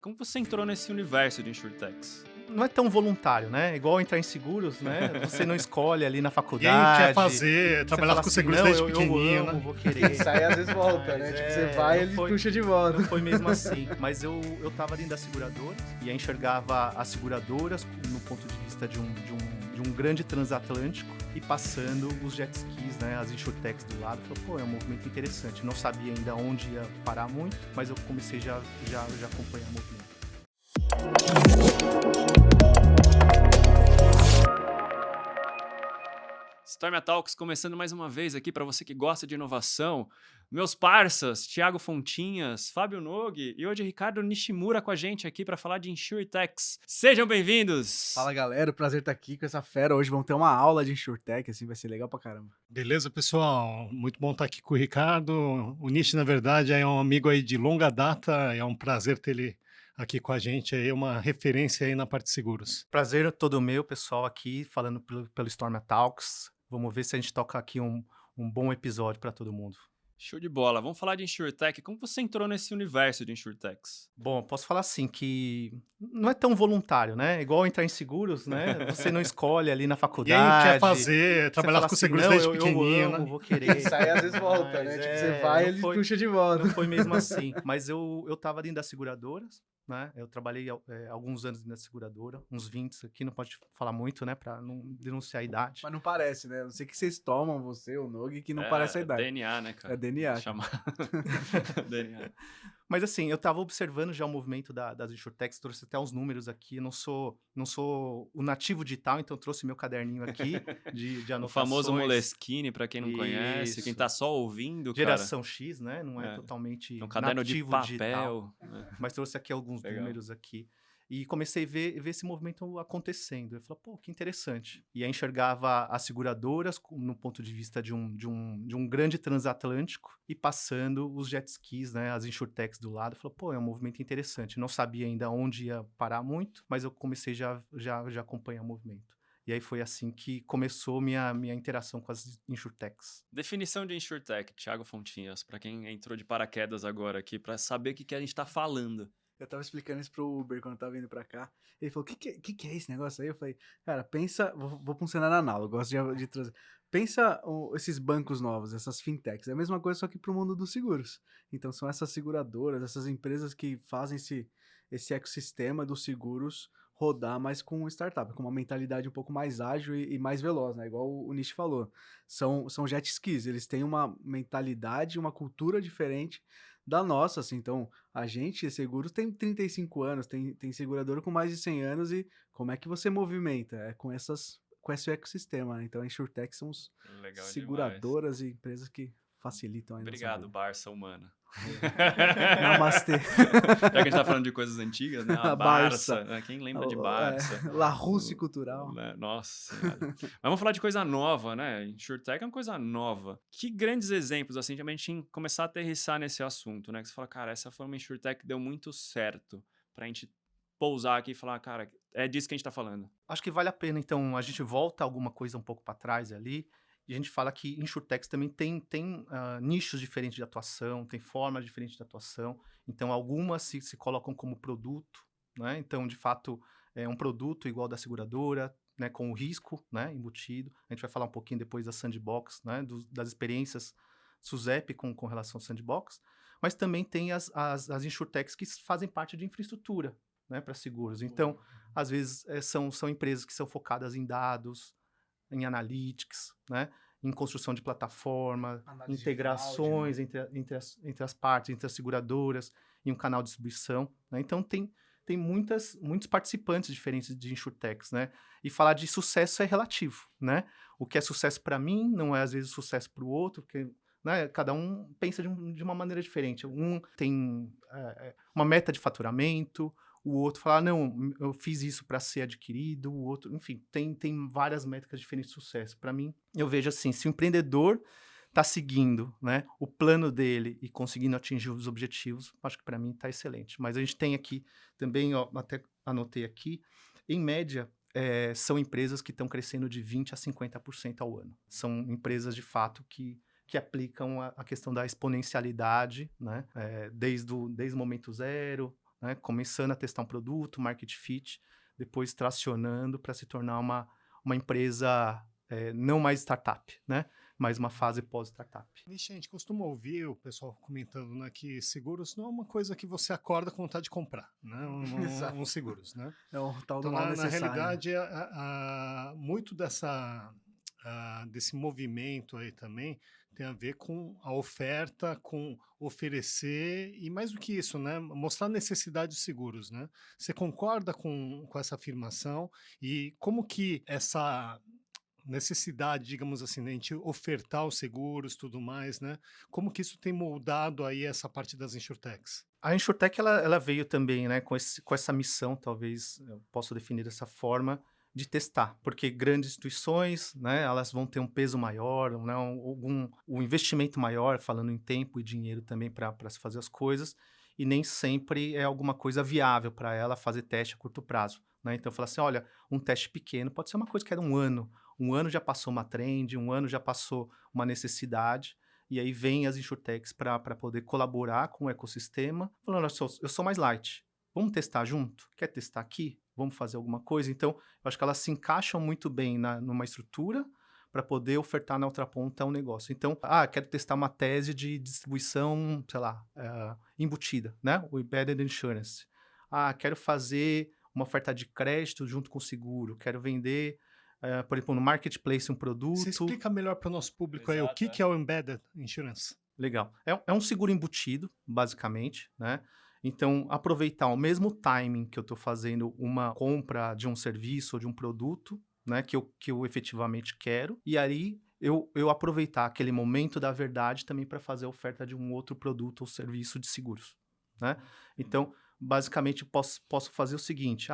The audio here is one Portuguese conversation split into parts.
Como você entrou nesse universo de insurtechs? Não é tão voluntário, né? Igual entrar em seguros, né? Você não escolhe ali na Ninguém quer faculdade. fazer, Você trabalhar fala com assim, seguros não, desde eu pequenininho, amo, né? vou querer. Isso aí às vezes volta, né? Tipo, você vai e não ele puxa de volta. Não foi mesmo assim. Mas eu tava dentro das seguradoras e aí enxergava as seguradoras no ponto de vista de um grande transatlântico e passando os jet skis, né? As insurtechs do lado. Falei, pô, é um movimento interessante. Não sabia ainda onde ia parar muito, mas eu comecei já acompanhar o movimento. Storm Talks começando mais uma vez aqui para você que gosta de inovação. Meus parças, Thiago Fontinhas, Fábio Nogue e hoje Ricardo Nishimura com a gente aqui para falar de insurtechs. Sejam bem-vindos! Fala galera, prazer estar aqui com essa fera. Hoje vamos ter uma aula de insurtech, assim, vai ser legal pra caramba. Beleza, pessoal? Muito bom estar aqui com o Ricardo. O Nish, na verdade, é um amigo aí de longa data. É um prazer ter ele aqui com a gente. É uma referência aí na parte de seguros. Prazer todo meu, pessoal, aqui falando pelo Storm Talks. Vamos ver se a gente toca aqui um bom episódio para todo mundo. Show de bola. Vamos falar de insurtech. Como você entrou nesse universo de insurtechs? Bom, posso falar assim que não é tão voluntário, né? Igual entrar em seguros, né? Você não escolhe ali na faculdade. Ninguém quer fazer, Você trabalhar fala com assim, seguros não, desde eu pequenininho, amo, né? vou querer. Isso aí às vezes volta, né? Mas Tipo, você vai e não ele foi- puxa de volta. Não foi mesmo assim. Mas eu tava dentro das seguradoras, né? Eu trabalhei alguns anos dentro da seguradora, uns 20 aqui, não pode falar muito, né? Pra não denunciar a idade. Mas não parece, né? Não sei que vocês tomam, você, o Nogue, que não parece a idade. DNA, né, cara? É DNA. Chamar DNA. Mas assim, eu tava observando já o movimento das insurtechs, trouxe até uns números aqui. Eu não sou o nativo digital, então eu trouxe meu caderninho aqui de O anotações. famoso Moleskine, para quem não conhece, Isso. quem tá só ouvindo, Geração X, né? Não é É. totalmente um caderno de nativo papel. digital. né? Mas trouxe aqui alguns Legal. números aqui. E comecei a ver esse movimento acontecendo. Eu falei, pô, que interessante. E aí enxergava as seguradoras no ponto de vista de um grande transatlântico e passando os jet skis, né, as insurtechs do lado. Eu falei, pô, é um movimento interessante. Não sabia ainda onde ia parar muito, mas eu comecei já acompanhar o movimento. E aí foi assim que começou minha interação com as insurtechs. Definição de insurtech, Thiago Fontinhas, para quem entrou de paraquedas agora aqui, para saber o que a gente tá falando. Eu tava explicando isso pro Uber quando eu tava vindo pra cá. Ele falou, o que é esse negócio aí? Eu falei, cara, pensa... Vou pra um cenário análogo, gosto de trazer... Pensa esses bancos novos, essas fintechs. É a mesma coisa, só que pro mundo dos seguros. Então são essas seguradoras, essas empresas que fazem esse ecossistema dos seguros rodar, mas com startup, com uma mentalidade um pouco mais ágil e mais veloz, né? Igual o Nish falou. São jet skis, eles têm uma mentalidade, uma cultura diferente da nossa, assim. Então, a gente, seguros, tem 35 anos, tem seguradora com mais de 100 anos e como é que você movimenta? É com esse ecossistema, né? Então, a InsurTech são os Legal seguradoras e empresas que facilitam a nossa Obrigado, vida. Barça humana. Namastê. Já que a gente tá falando de coisas antigas, né? A A Barça. Barça. né? Quem lembra de Barça? La Russe Cultural. Né? Nossa senhora. Mas vamos falar de coisa nova, né? InsurTech é uma coisa nova. Que grandes exemplos, assim, de a gente começar a aterrissar nesse assunto, né? Que você fala, cara, essa foi uma InsurTech que deu muito certo pra gente pousar aqui e falar, cara, é disso que a gente tá falando. Acho que vale a pena, então, a gente volta alguma coisa um pouco para trás ali, e a gente fala que insurtechs também tem nichos diferentes de atuação, tem formas diferentes de atuação, então algumas se colocam como produto, né? Então, de fato, é um produto igual da seguradora, né, com o risco, né, embutido. A gente vai falar um pouquinho depois da Sandbox, né, das experiências SUSEP com relação ao Sandbox, mas também tem as insurtechs que fazem parte de infraestrutura, né, para seguros. Então, às vezes, são empresas que são focadas em dados, em analytics, né, em construção de plataforma, Análise de integrações entre as partes, entre as seguradoras, e um canal de distribuição, né? Então, tem muitos participantes diferentes de insurtechs, né? E falar de sucesso é relativo, né? O que é sucesso para mim não é, às vezes, sucesso para o outro, porque... né, cada um pensa de uma maneira diferente. Um tem uma meta de faturamento, o outro fala, não, eu fiz isso para ser adquirido, o outro, enfim, tem várias métricas diferentes de sucesso. Para mim, eu vejo assim, se o empreendedor está seguindo, né, o plano dele e conseguindo atingir os objetivos, acho que para mim está excelente. Mas a gente tem aqui também, ó, até anotei aqui, em média, são empresas que estão crescendo de 20% a 50% ao ano. São empresas, de fato, que aplicam a questão da exponencialidade, né? Desde o momento zero, né? Começando a testar um produto, market fit, depois tracionando para se tornar uma empresa não mais startup, né? Mas uma fase pós-startup. Vixe, a gente costuma ouvir o pessoal comentando, né, que seguros não é uma coisa que você acorda com vontade de comprar, né? Exato. Um seguros, né? É o tal do Então, mal na necessário. Né? realidade, muito desse movimento aí também tem a ver com a oferta, com oferecer e mais do que isso, né? Mostrar a necessidade de seguros, né? Você concorda com essa afirmação e como que essa necessidade, digamos assim, né, a gente ofertar os seguros, tudo mais, né? Como que isso tem moldado aí essa parte das insurtechs? A InsurTech, ela veio também, né, com essa missão, talvez eu possa definir dessa forma, de testar, porque grandes instituições, né, elas vão ter um peso maior, né, um investimento maior, falando em tempo e dinheiro também para se fazer as coisas, e nem sempre é alguma coisa viável para ela fazer teste a curto prazo. Né? Então, fala assim, olha, um teste pequeno pode ser uma coisa que era um ano já passou uma trend, um ano já passou uma necessidade, e aí vem as insurtechs para poder colaborar com o ecossistema, falando, eu sou mais light, vamos testar junto? Quer testar aqui? Vamos fazer alguma coisa? Então, eu acho que elas se encaixam muito bem numa estrutura para poder ofertar na outra ponta um negócio. Então, quero testar uma tese de distribuição, sei lá, embutida, né? O Embedded Insurance. Quero fazer uma oferta de crédito junto com o seguro, quero vender, por exemplo, no marketplace um produto. Você explica melhor para o nosso público aí o Exato, que é o Embedded Insurance? Legal. É um seguro embutido, basicamente, né? Então, aproveitar o mesmo timing que eu estou fazendo uma compra de um serviço ou de um produto, né? Que eu efetivamente quero. E aí, eu aproveitar aquele momento da verdade também para fazer a oferta de um outro produto ou serviço de seguros, né? Então, basicamente, posso fazer o seguinte.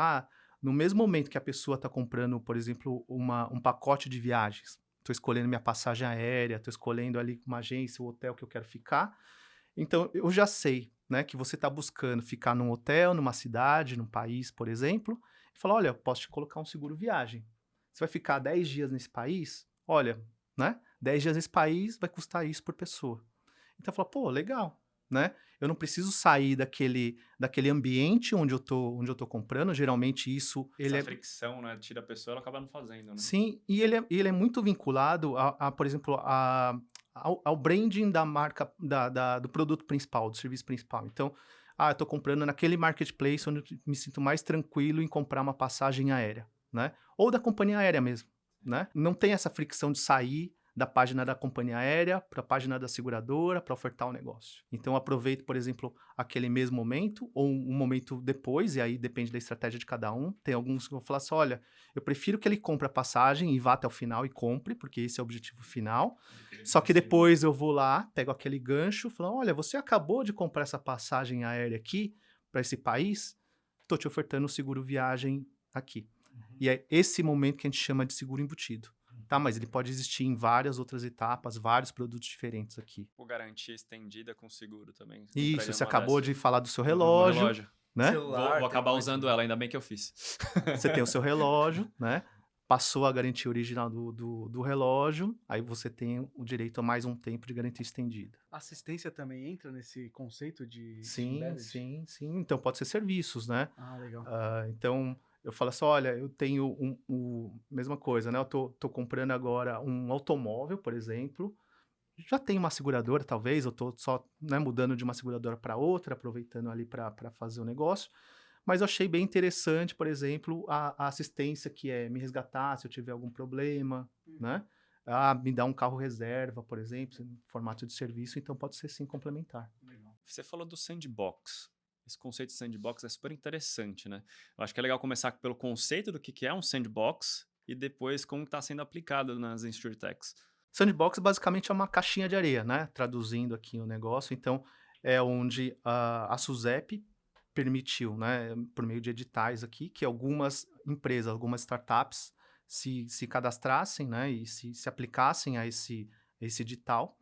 No mesmo momento que a pessoa está comprando, por exemplo, um pacote de viagens, estou escolhendo minha passagem aérea, estou escolhendo ali uma agência, o hotel que eu quero ficar. Então, eu já sei, né, que você está buscando ficar num hotel, numa cidade, num país, por exemplo, e fala, olha, eu posso te colocar um seguro viagem. Você vai ficar 10 dias nesse país? Olha, né, 10 dias nesse país vai custar isso por pessoa. Então, fala, pô, legal, né? Eu não preciso sair daquele ambiente onde eu tô comprando. Geralmente isso Essa fricção, né? Tira a pessoa, ela acaba não fazendo, né? Sim, e ele é muito vinculado por exemplo, ao branding da marca, do produto principal, do serviço principal. Então, eu estou comprando naquele marketplace onde eu me sinto mais tranquilo em comprar uma passagem aérea, né? Ou da companhia aérea mesmo, né? Não tem essa fricção de sair da página da companhia aérea para a página da seguradora para ofertar o negócio. Então, eu aproveito, por exemplo, aquele mesmo momento ou um momento depois, e aí depende da estratégia de cada um. Tem alguns que vão falar assim, olha, eu prefiro que ele compre a passagem e vá até o final e compre, porque esse é o objetivo final. Só que depois eu vou lá, pego aquele gancho, falo, olha, você acabou de comprar essa passagem aérea aqui para esse país, estou te ofertando o seguro viagem aqui. E é esse momento que a gente chama de seguro embutido. Tá, mas ele pode existir em várias outras etapas, vários produtos diferentes aqui. Ou garantia estendida com seguro também. Isso, você acabou de falar do seu relógio, né? Celular, Vou acabar tem usando muito. ela, ainda bem que eu fiz. Você tem o seu relógio, né? Passou a garantia original do relógio, aí você tem o direito a mais um tempo de garantia estendida. Assistência também entra nesse conceito de Sim, embedded? sim, sim. Então, pode ser serviços, né? Legal. Então, eu falo assim, olha, eu tenho mesma coisa, né? Eu tô comprando agora um automóvel, por exemplo, já tenho uma seguradora, talvez, eu tô só, né, mudando de uma seguradora para outra, aproveitando ali para fazer o negócio, mas eu achei bem interessante, por exemplo, a assistência que é me resgatar se eu tiver algum problema, né? Me dar um carro reserva, por exemplo, em formato de serviço, então pode ser sim complementar. Legal. Você falou do sandbox. Esse conceito de sandbox é super interessante, né? Eu acho que é legal começar pelo conceito do que é um sandbox e depois como está sendo aplicado nas insurtechs. Sandbox basicamente é uma caixinha de areia, né? Traduzindo aqui o negócio. Então, é onde a SUSEP permitiu, né, por meio de editais aqui, que algumas empresas, algumas startups se cadastrassem, né, e se aplicassem a esse edital.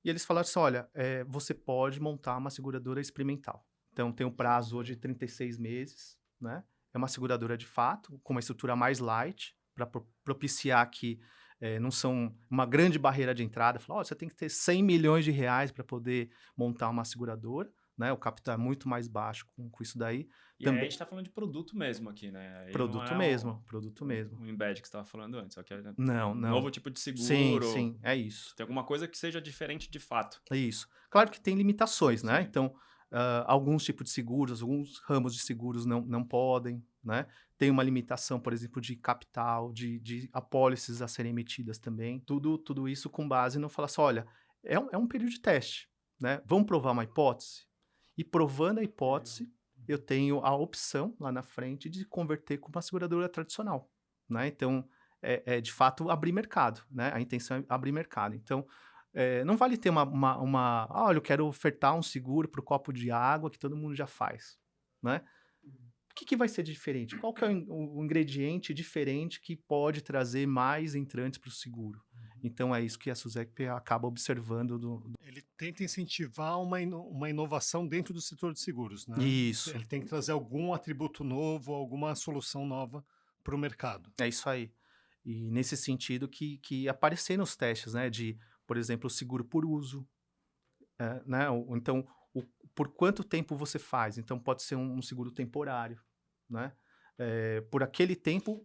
E eles falaram assim, olha, você pode montar uma seguradora experimental. Então, tem um prazo hoje de 36 meses, né? É uma seguradora de fato, com uma estrutura mais light, para propiciar que não são uma grande barreira de entrada. Falar, você tem que ter 100 milhões de reais para poder montar uma seguradora, né? O capital é muito mais baixo com isso daí. E aí a gente tá falando de produto mesmo aqui, né? Aí não Produto é mesmo, produto mesmo. um embed que você estava falando antes, só que é Não, um não. novo tipo de Sim, seguro. sim, é isso. Tem alguma coisa que seja diferente de fato. É isso. Claro que tem limitações, né? Sim. Então, alguns tipos de seguros, alguns ramos de seguros não podem, né? Tem uma limitação, por exemplo, de capital, de apólices a serem emitidas também. Tudo isso com base no falar assim, olha, é um período de teste, né? Vamos provar uma hipótese? E provando a hipótese, eu tenho a opção lá na frente de converter com uma seguradora tradicional, né? Então, de fato abrir mercado, né? A intenção é abrir mercado. Então, não vale ter olha, eu quero ofertar um seguro para o copo de água que todo mundo já faz, né? O que vai ser diferente? Qual que é o ingrediente diferente que pode trazer mais entrantes para o seguro? Então, é isso que a SUSEP acaba observando. Ele tenta incentivar uma inovação dentro do setor de seguros, né? Isso, Ele tem que trazer algum atributo novo, alguma solução nova para o mercado. é isso aí. E nesse sentido que aparecer nos testes, né? De, por exemplo, o seguro por uso, né? Então, por quanto tempo você faz? Então, pode ser um seguro temporário, né? Por aquele tempo,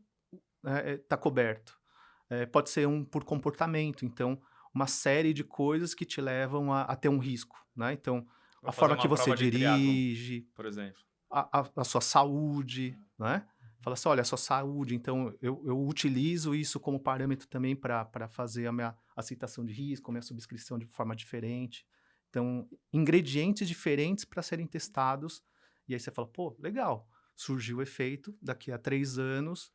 está coberto. Pode ser por comportamento. Então, uma série de coisas que te levam a ter um risco, né? Então, Vou a fazer forma uma que você prova de triatlon, dirige, por exemplo. a sua saúde, né? Fala assim, olha, a sua saúde, então eu utilizo isso como parâmetro também para fazer a minha aceitação de risco, a minha subscrição de forma diferente. Então, ingredientes diferentes para serem testados. E aí você fala, pô, legal, surgiu o efeito, daqui a 3 anos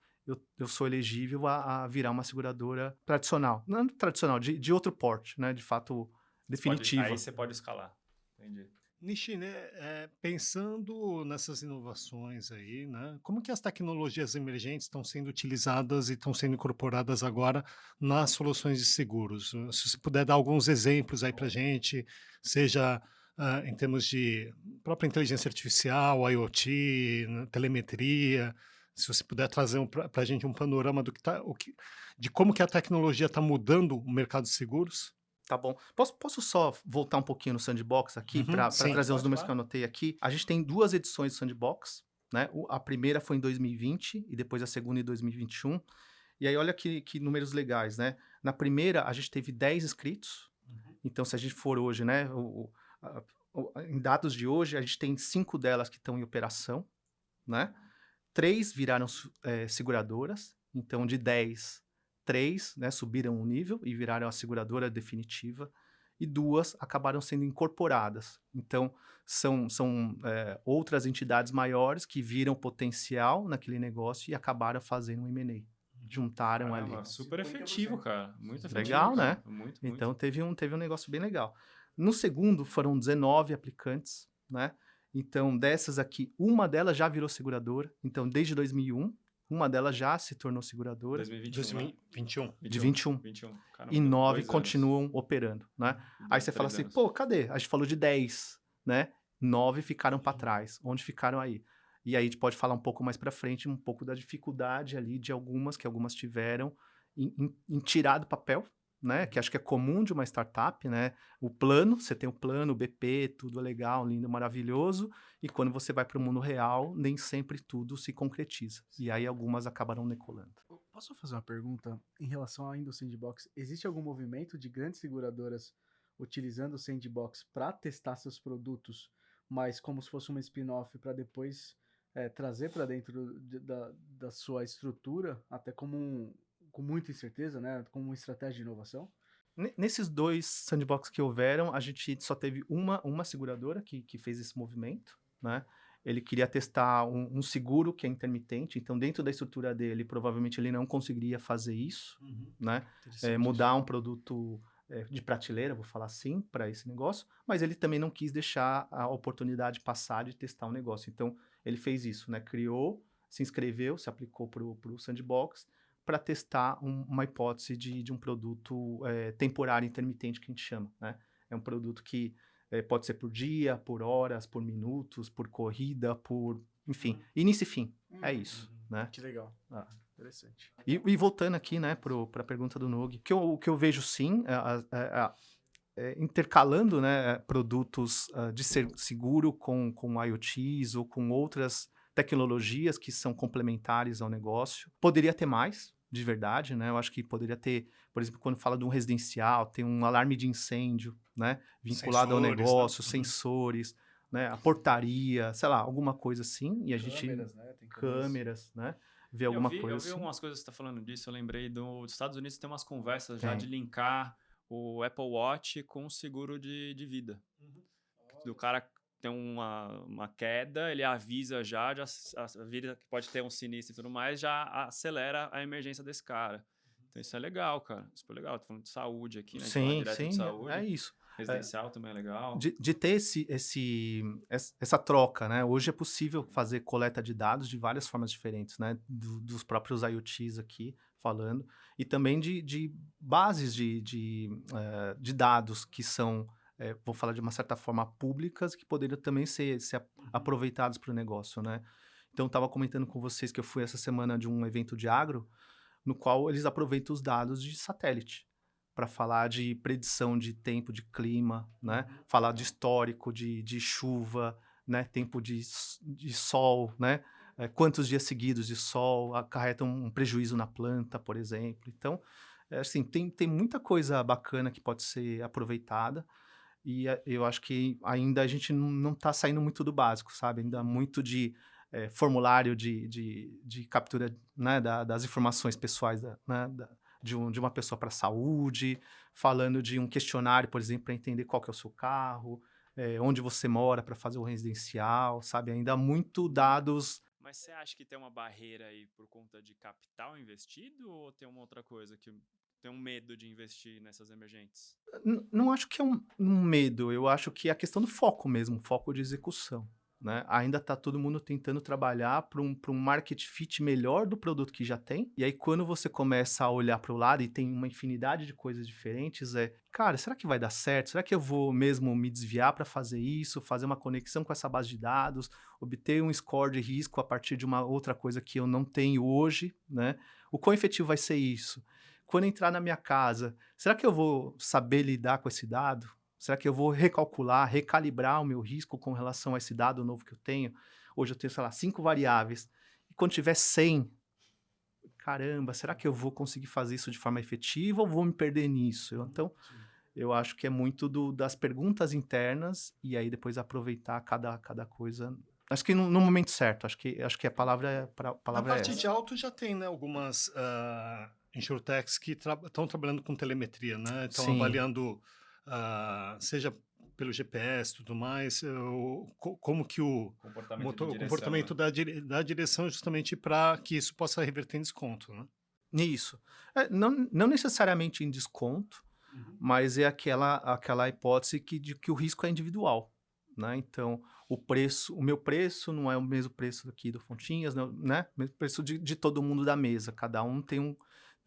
eu sou elegível a virar uma seguradora tradicional. Não tradicional, de outro porte, né? De fato, definitiva. Aí você pode escalar. Entendi. Nishi, né, pensando nessas inovações aí, né, como que as tecnologias emergentes estão sendo utilizadas e estão sendo incorporadas agora nas soluções de seguros? Se você puder dar alguns exemplos aí para gente, seja em termos de própria inteligência artificial, IoT, né, telemetria, se você puder trazer para a gente um panorama de como que a tecnologia está mudando o mercado de seguros? Tá bom. Posso só voltar um pouquinho no Sandbox aqui para Sim. trazer os Pode, números que eu claro. anotei aqui? A gente tem 2 edições do Sandbox, né? A primeira foi em 2020 e depois a segunda em 2021. E aí olha que números legais, né? Na primeira a gente teve 10 inscritos. Então se a gente for hoje, né, em dados de hoje, a gente tem 5 delas que estão em operação, né? 3 viraram seguradoras. Então de 10, 3, né, subiram um nível e viraram a seguradora definitiva, e 2 acabaram sendo incorporadas. Então, são outras entidades maiores que viram potencial naquele negócio e acabaram fazendo um M&A. Juntaram Caramba, ali. super efetivo, cara. Muito efetivo. Legal, cara. né? Muito. Então, teve um negócio bem legal. No segundo, foram 19 aplicantes, né? Então, dessas aqui, uma delas já virou seguradora. Então, desde 2001, uma delas já se tornou seguradora. 2021, né? 2021. De 21. 21. Caramba, E 9 2 anos. continuam operando, né? Aí você fala 3 assim, anos. pô, cadê? A gente falou de 10, né? 9 ficaram para trás. Onde ficaram aí? E aí a gente pode falar um pouco mais para frente, um pouco da dificuldade ali de algumas, que algumas tiveram, em tirar do papel, né? Que acho que é comum de uma startup, né? O plano, você tem o plano, o BP, tudo é legal, lindo, maravilhoso. E quando você vai para o mundo real, nem sempre tudo se concretiza. E aí algumas acabaram decolando. Posso fazer uma pergunta em relação ainda ao Sandbox? Existe algum movimento de grandes seguradoras utilizando o Sandbox para testar seus produtos, mas como se fosse uma spin-off para depois trazer para dentro da sua estrutura, até com muita incerteza, né? Como uma estratégia de inovação? Nesses 2 sandbox que houveram, a gente só teve uma seguradora que fez esse movimento, né? Ele queria testar um seguro que é intermitente, então dentro da estrutura dele, provavelmente ele não conseguiria fazer isso, né? Mudar um produto de prateleira, vou falar assim, para esse negócio, mas ele também não quis deixar a oportunidade passar de testar o negócio. Então, ele fez isso, né? Criou, se inscreveu, se aplicou para o Sandbox, para testar uma hipótese de um produto temporário intermitente, que a gente chama, né? É um produto que pode ser por dia, por horas, por minutos, por corrida, enfim, início e fim. É isso, né? Que legal. Ah. Interessante. E voltando aqui, né, para a pergunta do Nogue, o que eu vejo sim, intercalando, né, produtos de seguro com IoTs ou com outras tecnologias que são complementares ao negócio. Poderia ter mais, de verdade, né? Eu acho que poderia ter, por exemplo, quando fala de um residencial, tem um alarme de incêndio, né, vinculado ao Sensores, né? negócio, sensores, né, a portaria, sei lá, alguma coisa assim, e a gente Câmeras, né? Tem câmeras, né, ver Eu alguma vi, coisa eu vi assim. umas coisas que você tá falando disso, eu lembrei dos Estados Unidos tem umas conversas já de Tem. linkar o Apple Watch com o seguro de vida. Do cara tem uma queda, ele avisa já avisa que pode ter um sinistro e tudo mais, já acelera a emergência desse cara. Então isso é legal, cara. Super legal. Tô falando de saúde aqui, né? A gente fala Sim, direto de sim, saúde. é isso. Residencial também é legal. De ter essa troca, né? Hoje é possível fazer coleta de dados de várias formas diferentes, né? Dos próprios IoTs aqui falando, e também de bases de dados que são, vou falar de uma certa forma, públicas, que poderiam também ser aproveitados para o negócio, né? Então, eu estava comentando com vocês que eu fui essa semana de um evento de agro, no qual eles aproveitam os dados de satélite para falar de predição de tempo, de clima, né? Falar de histórico, de chuva, né? Tempo de sol, né? Quantos dias seguidos de sol acarretam um prejuízo na planta, por exemplo. Então, assim, tem muita coisa bacana que pode ser aproveitada e eu acho que ainda a gente não está saindo muito do básico, sabe? Ainda muito de formulário de captura, né, das informações pessoais né, de uma pessoa para a saúde, falando de um questionário, por exemplo, para entender qual que é o seu carro, onde você mora para fazer o residencial, sabe? Ainda há muito dados. Mas você acha que tem uma barreira aí por conta de capital investido ou tem uma outra coisa que tem um medo de investir nessas emergentes? Não acho que é um medo, eu acho que é a questão do foco mesmo, foco de execução. Né? Ainda está todo mundo tentando trabalhar para um market fit melhor do produto que já tem. E aí, quando você começa a olhar para o lado e tem uma infinidade de coisas diferentes, cara, será que vai dar certo? Será que eu vou mesmo me desviar para fazer isso, fazer uma conexão com essa base de dados, obter um score de risco a partir de uma outra coisa que eu não tenho hoje, né? O quão efetivo vai ser isso? Quando entrar na minha casa, será que eu vou saber lidar com esse dado? Será que eu vou recalcular, recalibrar o meu risco com relação a esse dado novo que eu tenho? Hoje eu tenho, sei lá, 5 variáveis. E quando tiver 100, caramba, será que eu vou conseguir fazer isso de forma efetiva ou vou me perder nisso? Então, eu acho que é muito das perguntas internas e aí depois aproveitar cada coisa. Acho que no momento certo. Acho que a palavra Na é parte essa. de auto já tem, né, algumas insurtechs que estão trabalhando com telemetria, né? Estão Sim, avaliando, seja pelo GPS e tudo mais, como que o o comportamento da direção justamente para que isso possa reverter em desconto, né? isso. Não necessariamente em desconto, mas é aquela hipótese de que o risco é individual, né? Então, o meu preço não é o mesmo preço aqui do Fontinhas, né? O mesmo preço de todo mundo da mesa. Cada um tem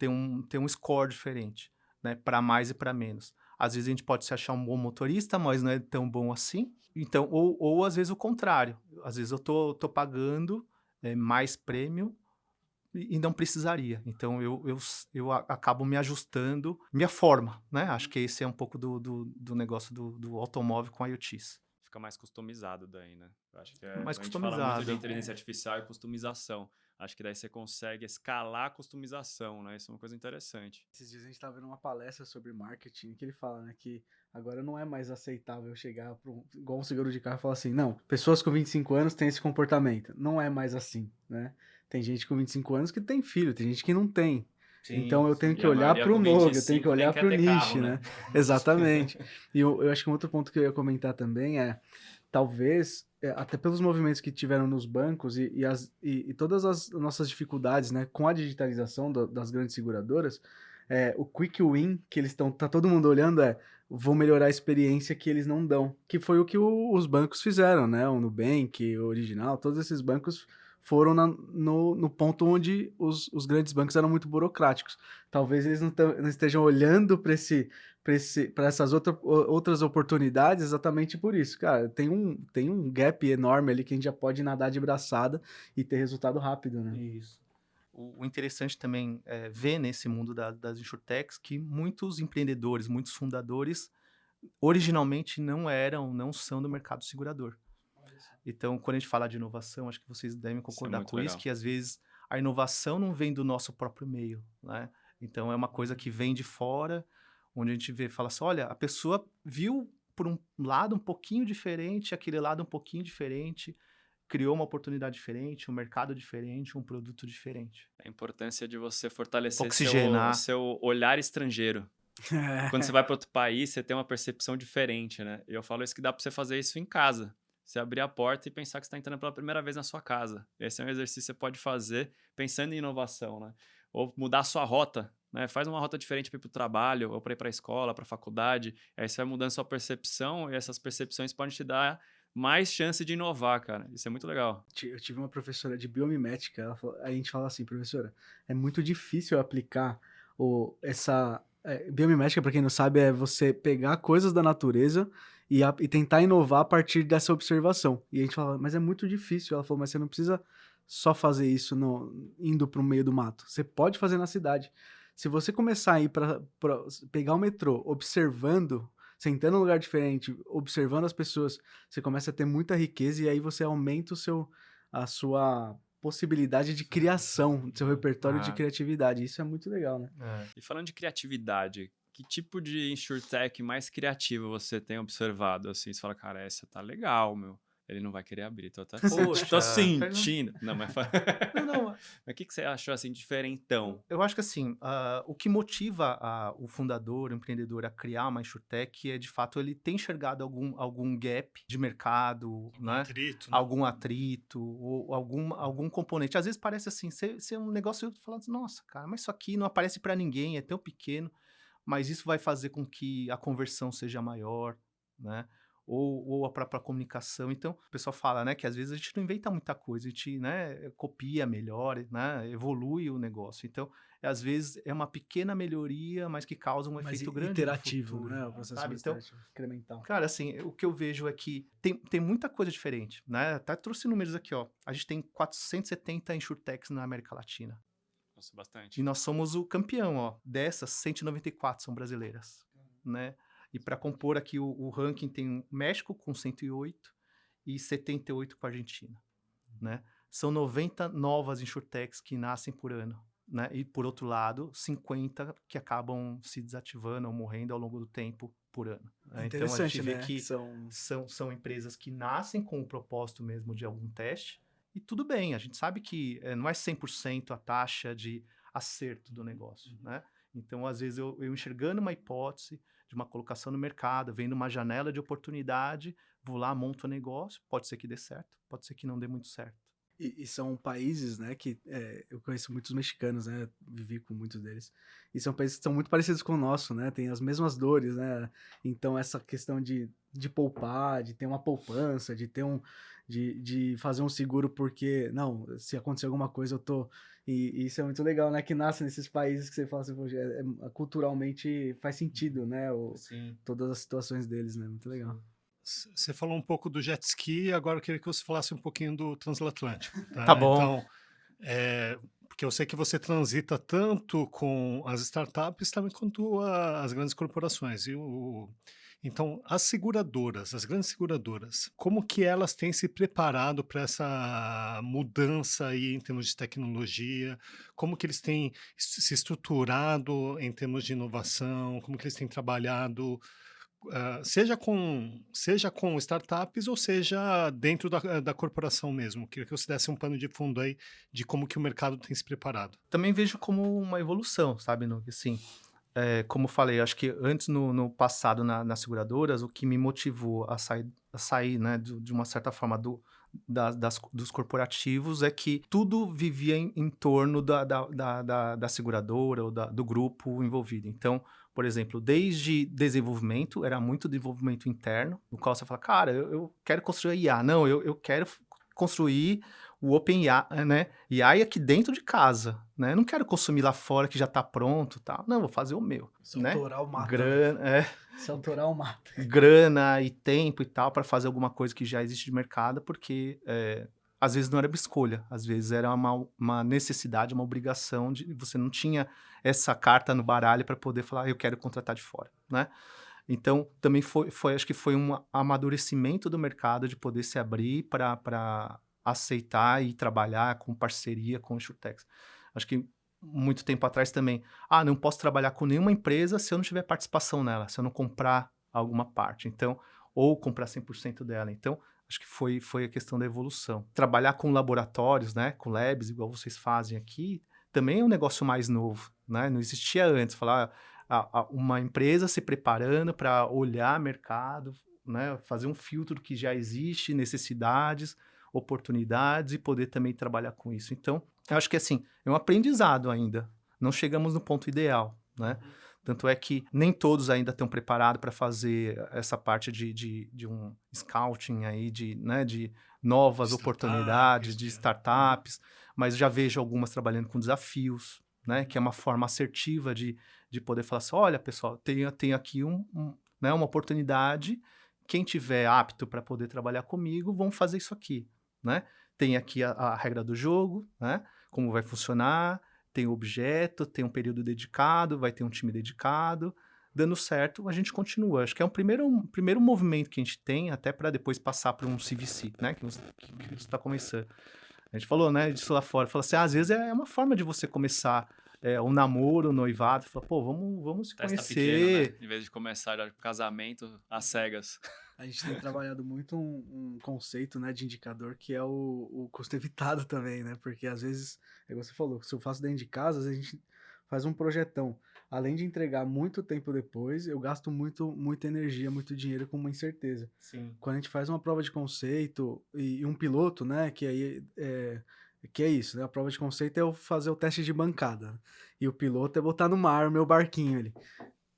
um score diferente, né? Para mais e para menos. Às vezes a gente pode se achar um bom motorista, mas não é tão bom assim. Então, ou às vezes o contrário. Às vezes eu tô pagando mais prêmio e não precisaria. Então eu acabo me ajustando minha forma, né? Acho que esse é um pouco do negócio do automóvel com IoTs. Fica mais customizado daí, né? Eu acho que Mais a gente fala muito de customizado. inteligência artificial e customização. Acho que daí você consegue escalar a customização, né? Isso é uma coisa interessante. Esses dias a gente tava vendo uma palestra sobre marketing que ele fala, né, que agora não é mais aceitável chegar para igual um seguro de carro e falar assim, não, pessoas com 25 anos têm esse comportamento. Não é mais assim, né? Tem gente com 25 anos que tem filho, tem gente que não tem. Então eu tenho E que a olhar maioria para o com novo, eu tenho que 25 nem olhar quer para o ter carro, nicho, né? né? Exatamente. E eu acho que um outro ponto que eu ia comentar também é, talvez, até pelos movimentos que tiveram nos bancos e todas as nossas dificuldades, né, com a digitalização das grandes seguradoras, o quick win que tá todo mundo olhando vou melhorar a experiência que eles não dão, que foi o que os bancos fizeram, né, o Nubank, o Original, todos esses bancos foram no ponto onde os grandes bancos eram muito burocráticos. Talvez eles não estejam olhando para essas outras oportunidades exatamente por isso. Cara, tem um gap enorme ali que a gente já pode nadar de braçada e ter resultado rápido, né? Isso. O interessante também é ver nesse mundo das insurtechs que muitos empreendedores, muitos fundadores originalmente não são do mercado segurador. Então, quando a gente fala de inovação, acho que vocês devem concordar muito com isso, legal. que às vezes a inovação não vem do nosso próprio meio, né? Então, é uma coisa que vem de fora, onde a gente vê, fala assim, olha, a pessoa viu por um lado um pouquinho diferente, aquele lado um pouquinho diferente, criou uma oportunidade diferente, um mercado diferente, um produto diferente. A importância de você fortalecer Oxigenar. seu olhar estrangeiro. Quando você vai para outro país, você tem uma percepção diferente, né? E eu falo isso que dá para você fazer isso em casa. Você abrir a porta e pensar que você está entrando pela primeira vez na sua casa. Esse é um exercício que você pode fazer pensando em inovação, né? Ou mudar a sua rota, né? Faz uma rota diferente para ir para o trabalho, ou para ir para a escola, para a faculdade. Aí você vai mudando sua percepção e essas percepções podem te dar mais chance de inovar, cara. Isso é muito legal. Eu tive uma professora de biomimética, a gente fala assim, professora, é muito difícil aplicar essa... biomimética, para quem não sabe, é você pegar coisas da natureza e tentar inovar a partir dessa observação. E a gente fala, mas é muito difícil. Ela falou, mas você não precisa só fazer isso indo para o meio do mato. Você pode fazer na cidade. Se você começar a ir para pegar o metrô, observando, sentando num lugar diferente, observando as pessoas, você começa a ter muita riqueza e aí você aumenta a sua possibilidade de criação, do seu repertório de criatividade. Isso é muito legal, né? E falando de criatividade, que tipo de insurtech mais criativa você tem observado? Assim, você fala, cara, essa tá legal, meu. Ele não vai querer abrir, tô Poxa, sentindo. Não, mas Não, mas o que você achou assim diferentão? eu acho que assim, o que motiva o fundador, o empreendedor a criar uma insurtech é, de fato, ele ter enxergado algum gap de mercado, né? Atrito, né? Algum atrito, ou algum componente. Às vezes parece assim, ser um negócio falando, nossa, cara, mas isso aqui não aparece para ninguém, é tão pequeno, mas isso vai fazer com que a conversão seja maior, né? Ou a própria comunicação. Então, o pessoal fala, né, que às vezes a gente não inventa muita coisa, a gente, né, copia, melhora, né, evolui o negócio. Então, às vezes é uma pequena melhoria, mas que causa um Mais efeito grande no iterativo, futuro, né? O processo sabe? mais Então, iterativo, incremental. cara, assim, o que eu vejo é que tem muita coisa diferente, né? Até trouxe números aqui, ó. A gente tem 470 insurtechs na América Latina. Nossa, bastante. E nós somos o campeão, ó. Dessas, 194 são brasileiras, né? E para compor aqui o ranking tem o México com 108 e 78 com a Argentina, né? São 90 novas insurtechs que nascem por ano, né? E por outro lado, 50 que acabam se desativando ou morrendo ao longo do tempo por ano, né? Então a Interessante, gente vê né? que são empresas que nascem com o propósito mesmo de algum teste. E tudo bem, a gente sabe que não é 100% a taxa de acerto do negócio, né? Então, às vezes, eu enxergando uma hipótese de uma colocação no mercado, vendo uma janela de oportunidade, vou lá, monto o negócio, pode ser que dê certo, pode ser que não dê muito certo. E são países, né, que eu conheço muitos mexicanos, né, vivi com muitos deles, e são países que são muito parecidos com o nosso, né, tem as mesmas dores, né, então essa questão de poupar, de ter uma poupança, de fazer um seguro porque, não, se acontecer alguma coisa eu tô, e isso é muito legal, né, que nasce nesses países que você fala assim, poxa, culturalmente faz sentido, né, Sim. todas as situações deles, né, muito legal. Você falou um pouco do jet ski, agora eu queria que você falasse um pouquinho do transatlântico. Tá bom. Então, porque eu sei que você transita tanto com as startups também quanto as grandes corporações. Então, as grandes seguradoras, como que elas têm se preparado para essa mudança aí em termos de tecnologia? Como que eles têm se estruturado em termos de inovação? Como que eles têm trabalhado seja com startups ou seja dentro da corporação mesmo? Queria que você desse um pano de fundo aí de como que o mercado tem se preparado. Também vejo como uma evolução, sabe, Nuk? Assim, como eu falei, acho que antes, no passado, nas seguradoras, o que me motivou a sair, né, de uma certa forma, dos corporativos é que tudo vivia em torno da seguradora ou do grupo envolvido. Então, por exemplo, desde desenvolvimento, era muito desenvolvimento interno, no qual você fala, cara, eu quero construir IA. Não, eu quero construir o OpenAI, né? AI aqui dentro de casa, né? Eu não quero consumir lá fora que já está pronto, tal. Não, vou fazer o meu, né? Autoral mata. Grana, Se autoral mata. grana e tempo e tal para fazer alguma coisa que já existe de mercado, porque às vezes não era uma escolha, às vezes era uma necessidade, uma obrigação você não tinha essa carta no baralho para poder falar, eu quero contratar de fora, né? Então, também acho que foi um amadurecimento do mercado de poder se abrir para aceitar e trabalhar com parceria com insurtechs. Acho que muito tempo atrás também, não posso trabalhar com nenhuma empresa se eu não tiver participação nela, se eu não comprar alguma parte. Então, ou comprar 100% dela. Então, acho que foi a questão da evolução. Trabalhar com laboratórios, né, com labs, igual vocês fazem aqui, também é um negócio mais novo, né? Não existia antes. Falar uma empresa se preparando para olhar mercado, né, fazer um filtro do que já existe, necessidades, oportunidades e poder também trabalhar com isso. Então, eu acho que assim, é um aprendizado ainda. Não chegamos no ponto ideal, né? Tanto é que nem todos ainda estão preparados para fazer essa parte de um scouting aí, né, de novas oportunidades, de startups, mas já vejo algumas trabalhando com desafios, né, que é uma forma assertiva de poder falar assim, olha, pessoal, tem aqui né, uma oportunidade, quem tiver apto para poder trabalhar comigo, vão fazer isso aqui, né? Tem aqui a regra do jogo, né? Como vai funcionar, tem o objeto, tem um período dedicado, vai ter um time dedicado. Dando certo, a gente continua. Acho que é um primeiro movimento que a gente tem, até para depois passar para um CVC, né? Que você está começando. A gente falou, né, disso lá fora. Falou assim, às vezes é uma forma de você começar um namoro, um noivado. Fala, pô, vamos se Testa conhecer. pequeno, né? Em vez de começar já com casamento às cegas. A gente tem trabalhado muito um conceito, né, de indicador que é o custo evitado também, né? Porque às vezes, é igual você falou, se eu faço dentro de casa, às vezes a gente faz um projetão. Além de entregar muito tempo depois, eu gasto muita energia, muito dinheiro com uma incerteza. Sim. Quando a gente faz uma prova de conceito e um piloto, né, que aí que é isso, né? A prova de conceito é eu fazer o teste de bancada. E o piloto é botar no mar o meu barquinho ali.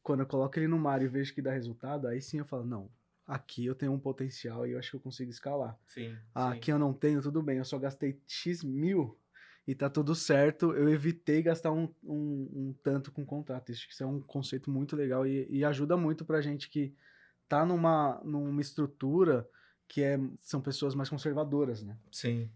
Quando eu coloco ele no mar e vejo que dá resultado, aí sim eu falo, não, aqui eu tenho um potencial e eu acho que eu consigo escalar. Sim. Aqui eu não tenho, tudo bem, eu só gastei X mil e tá tudo certo, eu evitei gastar um tanto com contrato. Acho que isso é um conceito muito legal e ajuda muito pra gente que tá numa estrutura que são pessoas mais conservadoras, né? Sim.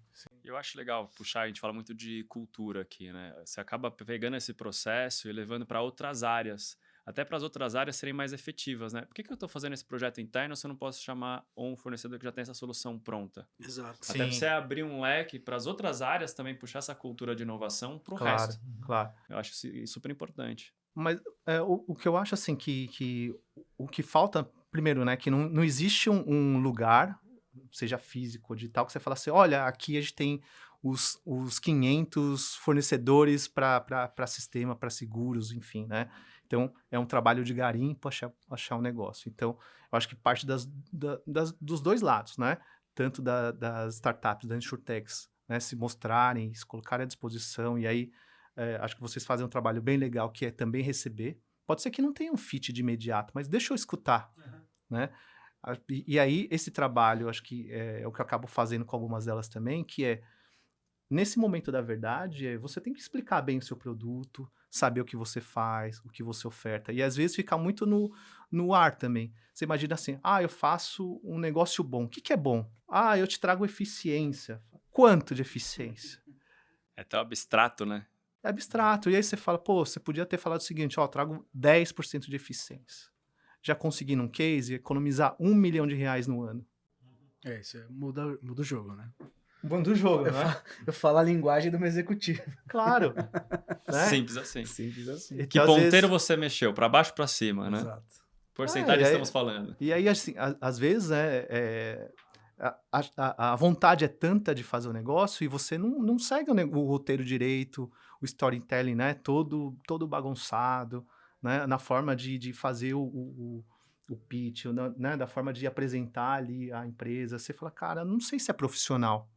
Eu acho legal puxar, a gente fala muito de cultura aqui, né? Você acaba pegando esse processo e levando para outras áreas, até para as outras áreas serem mais efetivas, né? Por que eu estou fazendo esse projeto interno se eu não posso chamar um fornecedor que já tem essa solução pronta? Exato. Até para você abrir um leque para as outras áreas também, puxar essa cultura de inovação para o resto. Claro. Eu acho isso super importante. Mas o que eu acho, assim, que o que falta, primeiro, né, que não existe um lugar, seja físico ou digital, que você fala assim, olha, aqui a gente tem os 500 fornecedores para sistema, para seguros, enfim, né? Então, é um trabalho de garimpo achar um negócio. Então, eu acho que parte dos dois lados, né? Tanto das startups, das insurtechs, né? Se mostrarem, se colocarem à disposição, e aí acho que vocês fazem um trabalho bem legal, que é também receber. Pode ser que não tenha um fit de imediato, mas deixa eu escutar, né? E aí, esse trabalho, acho que é o que eu acabo fazendo com algumas delas também, que é, nesse momento da verdade, você tem que explicar bem o seu produto, saber o que você faz, o que você oferta. E às vezes fica muito no ar também. Você imagina assim, eu faço um negócio bom. O que é bom? Eu te trago eficiência. Quanto de eficiência? É tão abstrato, né? É abstrato. E aí você fala, pô, você podia ter falado o seguinte, trago 10% de eficiência. Já consegui num case economizar R$1 milhão no ano. Isso muda o jogo, né? Muda o jogo, né? Eu falo a linguagem do meu executivo. Claro. Né? Simples assim. Simples assim. Então, Que ponteiro você mexeu? Para baixo ou para cima, né? Exato. Porcentagem e aí- estamos falando. E aí, assim, às vezes, a vontade é tanta de fazer o negócio e você não segue o roteiro direito, o storytelling, né? Todo bagunçado, né? Na forma de fazer o pitch, né? Da forma de apresentar ali a empresa. Você fala, cara, não sei se é profissional.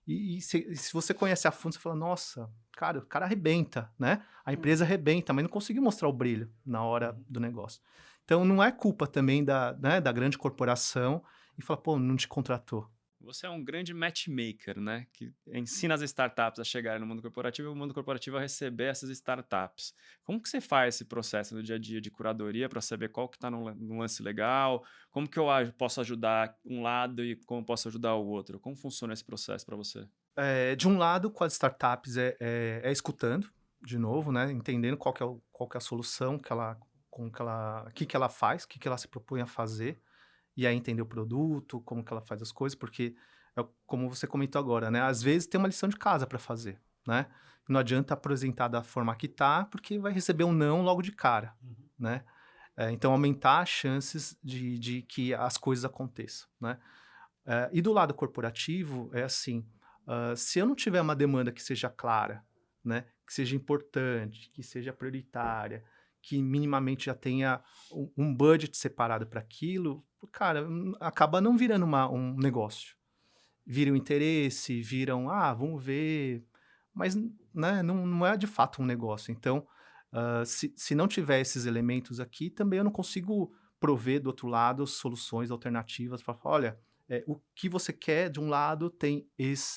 E se você conhece a fundo, você fala, nossa, cara, o cara arrebenta, né? A empresa arrebenta, mas não conseguiu mostrar o brilho na hora do negócio. Então, não é culpa também da grande corporação e falar, pô, não te contratou. Você é um grande matchmaker, né? Que ensina as startups a chegarem no mundo corporativo e o mundo corporativo a receber essas startups. Como que você faz esse processo no dia a dia de curadoria para saber qual que está no lance legal? Como que eu posso ajudar um lado e como posso ajudar o outro? Como funciona esse processo para você? De um lado, com as startups, é escutando, de novo, né? Entendendo qual que é a solução que ela o que ela faz, o que ela se propõe a fazer, e aí entender o produto, como que ela faz as coisas, porque, como você comentou agora, né? Às vezes tem uma lição de casa para fazer, né? Não adianta apresentar da forma que tá, porque vai receber um não logo de cara, né? Então, aumentar as chances de que as coisas aconteçam, né? E do lado corporativo, é assim, se eu não tiver uma demanda que seja clara, né? Que seja importante, que seja prioritária, que minimamente já tenha um budget separado para aquilo, cara, acaba não virando um negócio. Vira um interesse, vamos ver, mas, né, não é de fato um negócio. Então, se não tiver esses elementos aqui, também eu não consigo prover do outro lado soluções alternativas para falar, olha, o que você quer de um lado tem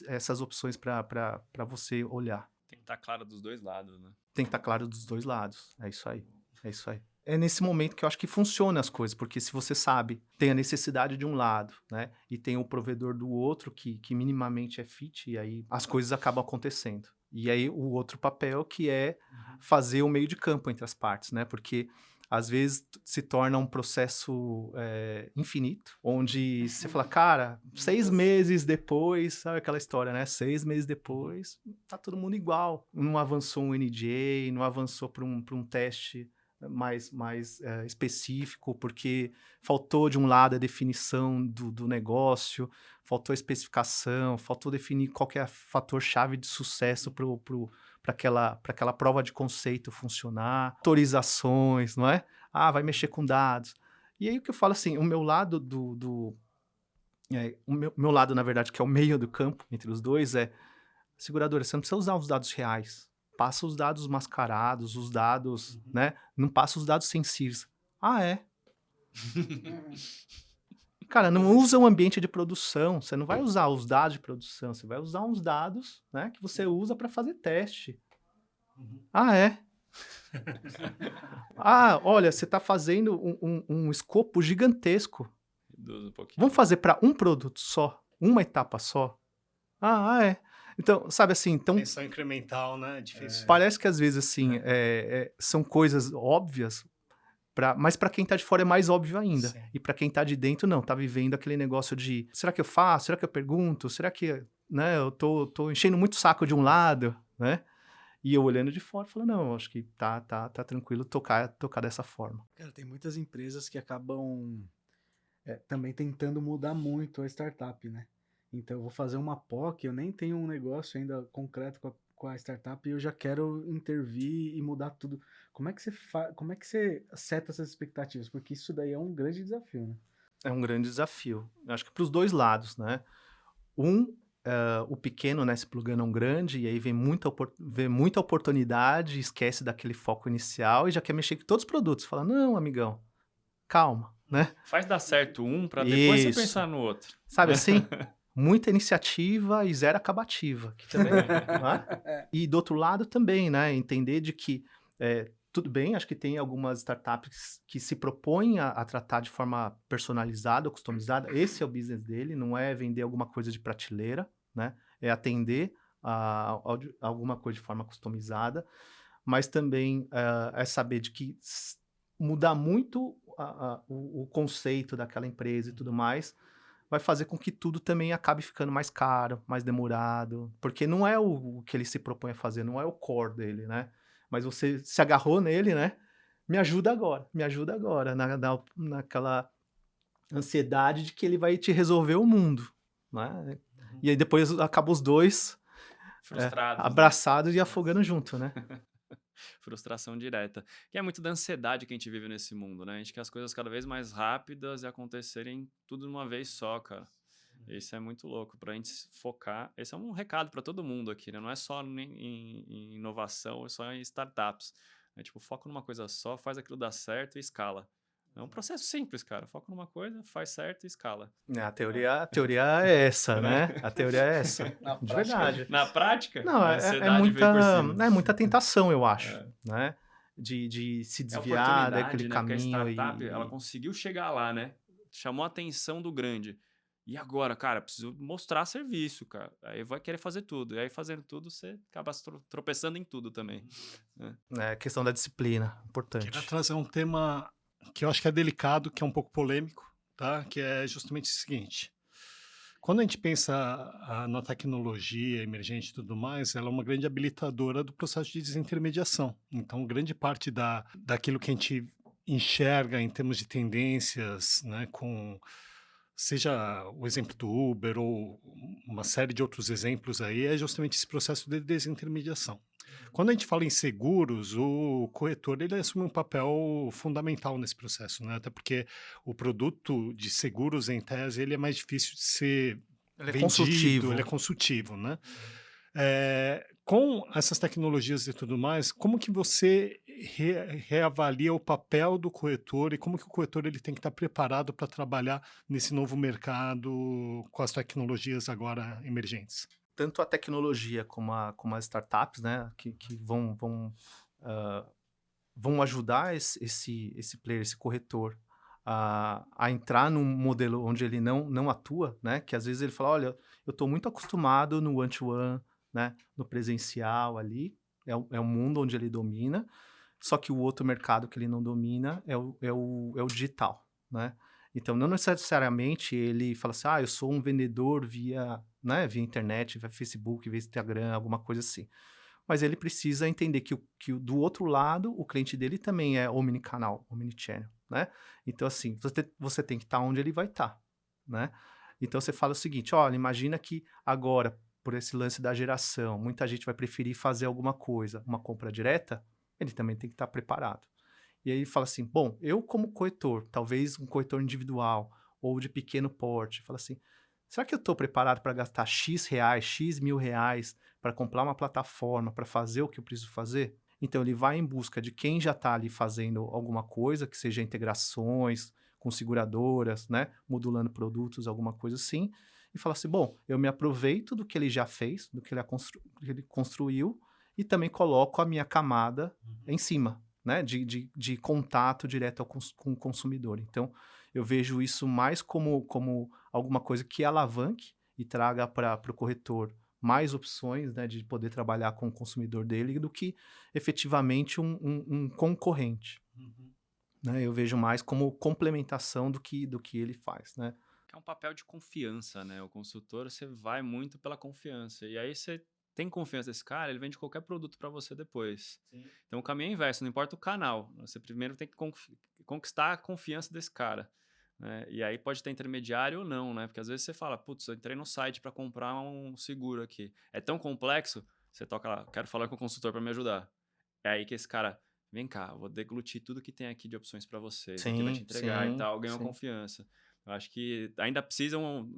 essas opções para você olhar. Tem que estar claro dos dois lados, né? Tem que estar claro dos dois lados. É isso aí. É isso aí. É nesse momento que eu acho que funciona as coisas, porque se você sabe, tem a necessidade de um lado, né? E tem o provedor do outro que minimamente é fit, e aí as coisas acabam acontecendo. E aí o outro papel que é fazer o meio de campo entre as partes, né? Porque às vezes se torna um processo infinito, onde você fala, cara, 6 meses depois, sabe aquela história, né? 6 meses depois, tá todo mundo igual. Não avançou um NDA, não avançou para um teste mais específico, porque faltou de um lado a definição do negócio, faltou a especificação, faltou definir qual que é o fator-chave de sucesso para aquela prova de conceito funcionar, autorizações, não é? Vai mexer com dados. E aí o que eu falo assim, o meu lado o meu lado, na verdade, que é o meio do campo entre os dois, seguradora, você não precisa usar os dados reais. Passa os dados mascarados, os dados, né? Não passa os dados sensíveis. É? Cara, não usa um ambiente de produção. Você não vai usar os dados de produção. Você vai usar uns dados, né, que você usa para fazer teste. É? Olha, você está fazendo um escopo gigantesco. Reduz um pouquinho. Vamos fazer para um produto só? Uma etapa só? É. Então, sabe assim... Pensão incremental, né? É difícil. Parece que às vezes, assim, são coisas óbvias, mas para quem tá de fora é mais óbvio ainda. Sim. E para quem tá de dentro, não. Tá vivendo aquele negócio de, será que eu faço? Será que eu pergunto? Será que, né, eu tô enchendo muito o saco de um lado, né? E eu olhando de fora, falando, não, acho que tá tranquilo tocar dessa forma. Cara, tem muitas empresas que acabam também tentando mudar muito a startup, né? Então, eu vou fazer uma POC, eu nem tenho um negócio ainda concreto com a startup e eu já quero intervir e mudar tudo. Como é que você seta essas expectativas? Porque isso daí é um grande desafio, né? É um grande desafio. Acho que para os dois lados, né? O pequeno, né, se plugando um grande, e aí vê muita oportunidade, esquece daquele foco inicial e já quer mexer com todos os produtos. Fala, não, amigão, calma, né? Faz dar certo um para depois você Isso. pensar no outro. Sabe assim? Muita iniciativa e zero acabativa. Que também, né? E do outro lado também, né? Entender de que tudo bem, acho que tem algumas startups que se propõem a tratar de forma personalizada ou customizada. Esse é o business dele, não é vender alguma coisa de prateleira, né? É atender a alguma coisa de forma customizada, mas também é saber de que mudar muito o conceito daquela empresa e tudo mais vai fazer com que tudo também acabe ficando mais caro, mais demorado, porque não é o que ele se propõe a fazer, não é o core dele, né? Mas você se agarrou nele, né? Me ajuda agora, naquela ansiedade de que ele vai te resolver o mundo, né? E aí depois acaba os dois Frustrados. abraçados e afogando junto, né? Frustração direta. Que é muito da ansiedade que a gente vive nesse mundo, né? A gente quer as coisas cada vez mais rápidas e acontecerem tudo de uma vez só, cara. Isso é muito louco. Pra gente focar... Esse é um recado pra todo mundo aqui, né? Não é só em inovação, é só em startups. É tipo, foca numa coisa só, faz aquilo dar certo e escala. É um processo simples, cara. Foca numa coisa, faz certo e escala. A teoria é essa, né? A teoria é essa. De verdade. Na prática, não, a ansiedade vem por cima. É muita tentação, eu acho, né? De se É desviar oportunidade, daquele né? Porque a caminho. startup, ela conseguiu chegar lá, né? Chamou a atenção do grande. E agora, cara, preciso mostrar serviço, cara. Aí vai querer fazer tudo. E aí, fazendo tudo, você acaba tropeçando em tudo também. Né? É questão da disciplina, Queria importante. trazer um tema que eu acho que é delicado, que é um pouco polêmico, tá? Que é justamente o seguinte. Quando a gente pensa na tecnologia emergente e tudo mais, ela é uma grande habilitadora do processo de desintermediação. Então, grande parte daquilo que a gente enxerga em termos de tendências, né, seja o exemplo do Uber ou uma série de outros exemplos aí, é justamente esse processo de desintermediação. Quando a gente fala em seguros, o corretor ele assume um papel fundamental nesse processo, né? Até porque o produto de seguros, em tese, ele é mais difícil de ser Ele é vendido, consultivo. ele é consultivo, né? Com essas tecnologias e tudo mais, como que você reavalia o papel do corretor e como que o corretor ele tem que estar preparado para trabalhar nesse novo mercado com as tecnologias agora emergentes? Tanto a tecnologia como as startups, né, que vão ajudar esse player, esse corretor, a entrar num modelo onde ele não atua, né? Que às vezes ele fala, olha, eu estou muito acostumado no one-to-one, né? No presencial ali, é o mundo onde ele domina, só que o outro mercado que ele não domina é o digital, né? Então, não necessariamente ele fala assim, eu sou um vendedor via internet, via Facebook, via Instagram, alguma coisa assim. Mas ele precisa entender que do outro lado, o cliente dele também é omnicanal, omnichannel, né? Então, assim, você tem que estar onde ele vai estar, né? Então, você fala o seguinte, olha, imagina que agora, por esse lance da geração, muita gente vai preferir fazer alguma coisa, uma compra direta, ele também tem que estar preparado. E aí ele fala assim, bom, eu como corretor, talvez um corretor individual ou de pequeno porte, fala assim, será que eu estou preparado para gastar X reais, X mil reais para comprar uma plataforma, para fazer o que eu preciso fazer? Então, ele vai em busca de quem já está ali fazendo alguma coisa, que seja integrações com seguradoras, né? Modulando produtos, alguma coisa assim, e fala assim, bom, eu me aproveito do que ele já fez, do que ele construiu, e também coloco a minha camada em cima, né? De contato direto com o consumidor. Então, eu vejo isso mais como alguma coisa que alavanque e traga para o corretor mais opções, né, de poder trabalhar com o consumidor dele do que efetivamente um concorrente. Né? Eu vejo mais como complementação do que ele faz. Né? É um papel de confiança, né? O consultor, você vai muito pela confiança. E aí você tem confiança nesse cara, ele vende qualquer produto para você depois. Sim. Então o caminho é inverso, não importa o canal. Você primeiro tem que conquistar a confiança desse cara. Né? E aí pode ter intermediário ou não, né? Porque às vezes você fala, putz, eu entrei no site para comprar um seguro aqui. É tão complexo, você toca lá, quero falar com o consultor para me ajudar. É aí que esse cara, vem cá, vou deglutir tudo que tem aqui de opções para você. Sim, aqui vai te entregar e tal, ganhou confiança. Eu acho que ainda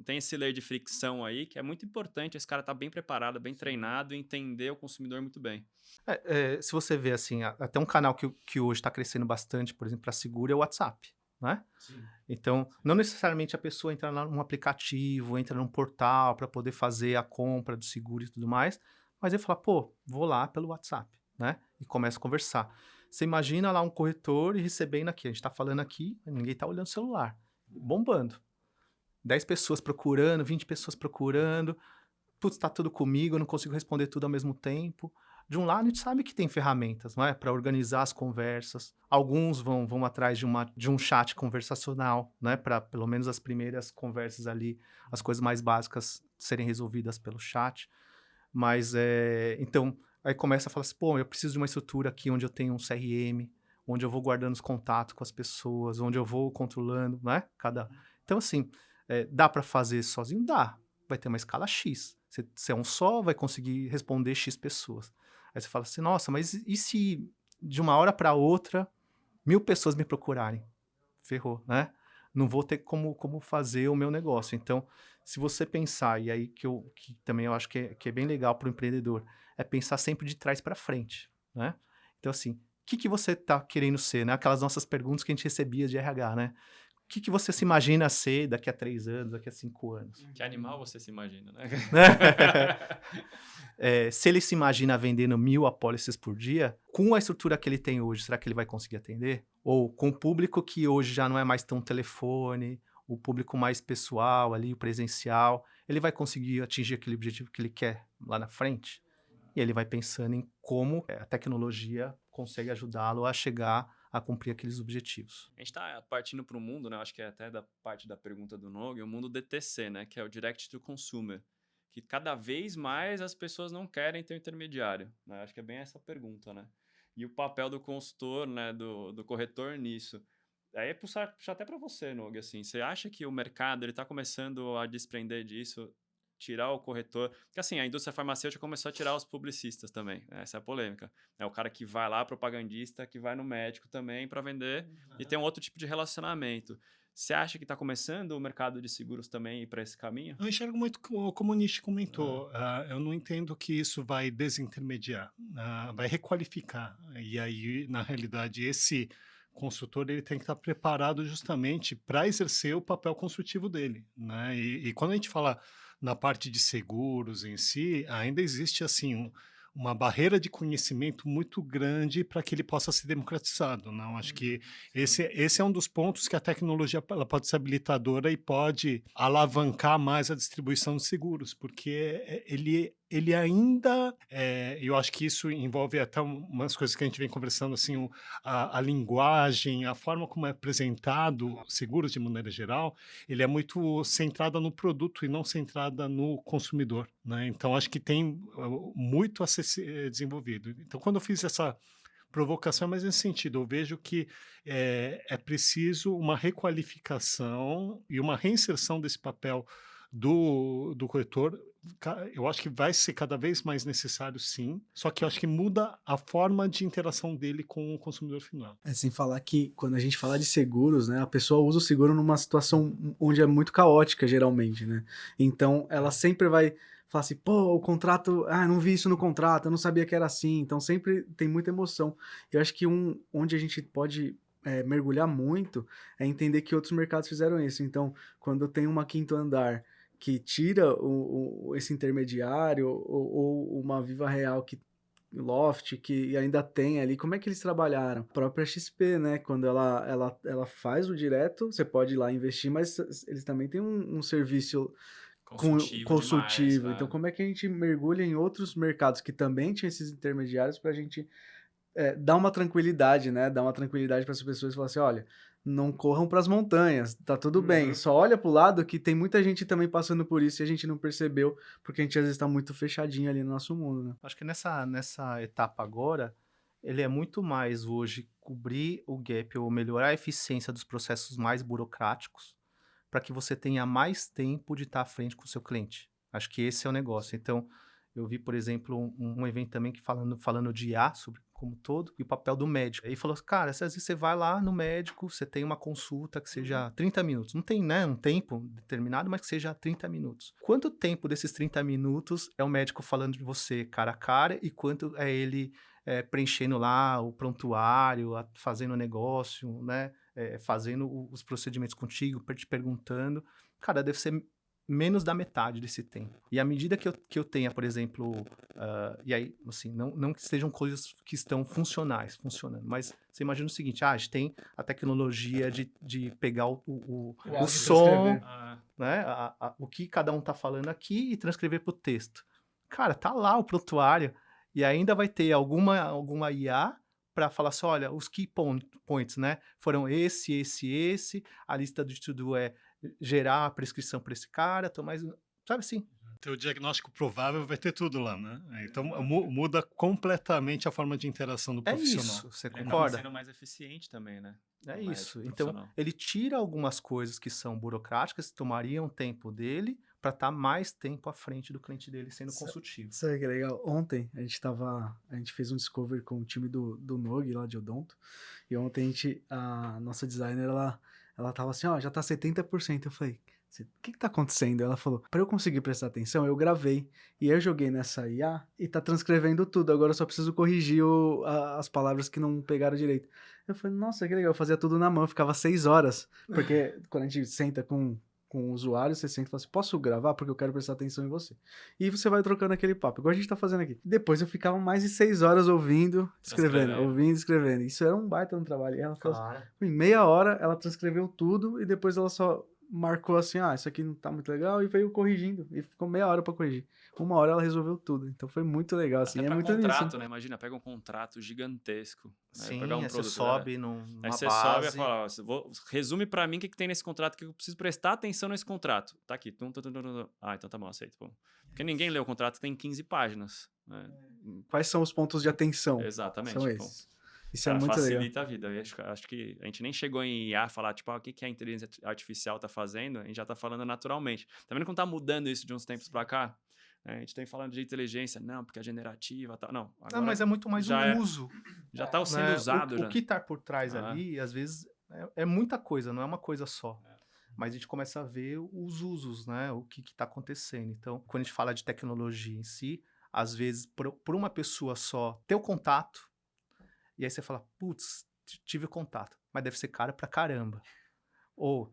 tem esse layer de fricção aí, que é muito importante esse cara estar bem preparado, bem treinado e entender o consumidor muito bem. Se você vê, assim, até um canal que hoje está crescendo bastante, por exemplo, para seguro, é o WhatsApp, né? Sim. Então, não necessariamente a pessoa entra num aplicativo, entra num portal para poder fazer a compra do seguro e tudo mais, mas ele fala, pô, vou lá pelo WhatsApp, né? E começa a conversar. Você imagina lá um corretor e recebendo aqui, a gente está falando aqui, ninguém está olhando o celular. Bombando. 10 pessoas procurando, 20 pessoas procurando. Putz, tá tudo comigo, eu não consigo responder tudo ao mesmo tempo. De um lado, a gente sabe que tem ferramentas, não é? Para organizar as conversas. Alguns vão atrás de um chat conversacional, né? Para pelo menos as primeiras conversas ali, as coisas mais básicas serem resolvidas pelo chat. Mas, então, aí começa a falar assim, pô, eu preciso de uma estrutura aqui onde eu tenho um CRM, onde eu vou guardando os contatos com as pessoas, onde eu vou controlando, né? Então, assim, dá para fazer sozinho? Dá. Vai ter uma escala X. Se é um só, vai conseguir responder X pessoas. Aí você fala assim, nossa, mas e se de uma hora para outra 1000 pessoas me procurarem? Ferrou, né? Não vou ter como fazer o meu negócio. Então, se você pensar, e aí que também eu acho que é bem legal para o empreendedor, é pensar sempre de trás para frente, né? Então, assim, o que você está querendo ser, né? Aquelas nossas perguntas que a gente recebia de RH, né? O que você se imagina ser daqui a 3 anos, daqui a 5 anos? Que animal você se imagina, né? Se ele se imagina vendendo 1000 apólices por dia, com a estrutura que ele tem hoje, será que ele vai conseguir atender? Ou com o público que hoje já não é mais tão telefone, o público mais pessoal ali, o presencial, ele vai conseguir atingir aquele objetivo que ele quer lá na frente? E ele vai pensando em como a tecnologia consegue ajudá-lo a chegar a cumprir aqueles objetivos. A gente está partindo para o mundo, né? Acho que é até da parte da pergunta do Nog, o mundo DTC, né? Que é o Direct to Consumer. Que cada vez mais as pessoas não querem ter um intermediário, né? Acho que é bem essa pergunta, né? E o papel do consultor, né? Do corretor nisso. Aí é puxar até para você, Nog, assim. Você acha que o mercado está começando a desprender disso, tirar o corretor? Porque assim, a indústria farmacêutica começou a tirar os publicistas também, né? Essa é a polêmica. É o cara que vai lá, propagandista, que vai no médico também para vender e tem um outro tipo de relacionamento. Você acha que está começando o mercado de seguros também ir para esse caminho? Eu enxergo muito como o Nishi comentou. Eu não entendo que isso vai desintermediar, vai requalificar. E aí, na realidade, esse consultor ele tem que estar preparado justamente para exercer o papel consultivo dele, né? E quando a gente fala na parte de seguros em si, ainda existe assim uma barreira de conhecimento muito grande para que ele possa ser democratizado. Não, acho que esse é um dos pontos que a tecnologia ela pode ser habilitadora e pode alavancar mais a distribuição de seguros, porque ele ainda, eu acho que isso envolve até umas coisas que a gente vem conversando, assim, a linguagem, a forma como é apresentado seguros de maneira geral, ele é muito centrada no produto e não centrada no consumidor, né? Então, acho que tem muito a ser desenvolvido. Então, quando eu fiz essa provocação, mas nesse sentido, eu vejo que é preciso uma requalificação e uma reinserção desse papel do corretor. Eu acho que vai ser cada vez mais necessário, sim, só que eu acho que muda a forma de interação dele com o consumidor final. Sem falar que quando a gente fala de seguros, né, a pessoa usa o seguro numa situação onde é muito caótica, geralmente, né? Então, ela sempre vai falar assim, pô, o contrato, não vi isso no contrato, eu não sabia que era assim. Então, sempre tem muita emoção. Eu acho que onde a gente pode mergulhar muito é entender que outros mercados fizeram isso. Então, quando tem uma Quinto Andar que tira esse intermediário ou uma Viva Real que Loft, que ainda tem ali, como é que eles trabalharam? A própria XP, né? Quando ela faz o direto, você pode ir lá investir, mas eles também têm um serviço consultivo. Demais, então, como é que a gente mergulha em outros mercados que também tinham esses intermediários para a gente dar uma tranquilidade, né? Dar uma tranquilidade para as pessoas e falar assim, olha, não corram para as montanhas, tá tudo bem. Só olha pro lado que tem muita gente também passando por isso e a gente não percebeu, porque a gente às vezes tá muito fechadinho ali no nosso mundo, né? Acho que nessa etapa agora, ele é muito mais hoje cobrir o gap ou melhorar a eficiência dos processos mais burocráticos para que você tenha mais tempo de estar à frente com o seu cliente. Acho que esse é o negócio. Então, eu vi, por exemplo, um evento também que falando de IA sobre como todo, e o papel do médico. Aí falou, cara, às vezes você vai lá no médico, você tem uma consulta que seja 30 minutos. Não tem, né, um tempo determinado, mas que seja 30 minutos. Quanto tempo desses 30 minutos é o médico falando de você cara a cara e quanto é ele preenchendo lá o prontuário, fazendo o negócio, né, fazendo os procedimentos contigo, te perguntando. Cara, deve ser menos da metade desse tempo. E à medida que eu tenha, por exemplo, e aí, assim, não que sejam coisas que estão funcionando, mas você imagina o seguinte, a gente tem a tecnologia de pegar o som, né, o que cada um tá falando aqui e transcrever pro texto. Cara, tá lá o prontuário e ainda vai ter alguma IA para falar assim, olha, os key points, né, foram esse, a lista de tudo gerar a prescrição para esse cara, sabe assim? Então, o diagnóstico provável vai ter tudo lá, né? Então, muda completamente a forma de interação do profissional. É isso, você Ele concorda? acaba sendo mais eficiente também, né? É isso. Então, ele tira algumas coisas que são burocráticas, que tomariam tempo dele, para estar mais tempo à frente do cliente dele sendo consultivo. Sabe que legal? Ontem a gente fez um discovery com o time do Nog lá de Odonto, e ontem a nossa designer, ela tava assim, ó, já tá 70%. Eu falei, o que tá acontecendo? Ela falou, para eu conseguir prestar atenção, eu gravei, e eu joguei nessa IA, e tá transcrevendo tudo, agora eu só preciso corrigir as palavras que não pegaram direito. Eu falei, nossa, que legal, eu fazia tudo na mão, eu ficava 6 horas, porque quando a gente senta com o usuário, você senta e fala assim, posso gravar? Porque eu quero prestar atenção em você. E você vai trocando aquele papo, igual a gente tá fazendo aqui. Depois eu ficava mais de 6 horas ouvindo, escrevendo. Isso era um baita no trabalho. E ela falou assim, em meia hora ela transcreveu tudo e depois ela só marcou assim, isso aqui não tá muito legal, e veio corrigindo, e ficou meia hora pra corrigir. 1 hora ela resolveu tudo, então foi muito legal, assim, Até é pra muito nisso. contrato, né? Imagina, pega um contrato gigantesco, né? Pegar Sim, um aí você produto, sobe aí numa você sobe e base. fala, ó, resume pra mim o que tem nesse contrato, que eu preciso prestar atenção nesse contrato. Tá aqui. Então tá bom, aceito. Pô. Porque ninguém lê o contrato, tem 15 páginas, né? Quais são os pontos de atenção? São Exatamente. Pô. esses. Isso é Cara, muito legal. facilita a vida. Eu acho que a gente nem chegou em IA falar, tipo, o que a inteligência artificial tá fazendo, a gente já tá falando naturalmente. Tá vendo como tá mudando isso de uns tempos pra cá? A gente tem falando de inteligência, não, porque é generativa e tal. Não, Não, mas agora é muito mais já um uso, já tá sendo né? usado. O que tá por trás Ah, ali, às vezes, é muita coisa, não é uma coisa só. Mas a gente começa a ver os usos, né? O que está acontecendo. Então, quando a gente fala de tecnologia em si, às vezes, por uma pessoa só ter o contato, e aí você fala, putz, tive o contato, mas deve ser caro pra caramba. Ou,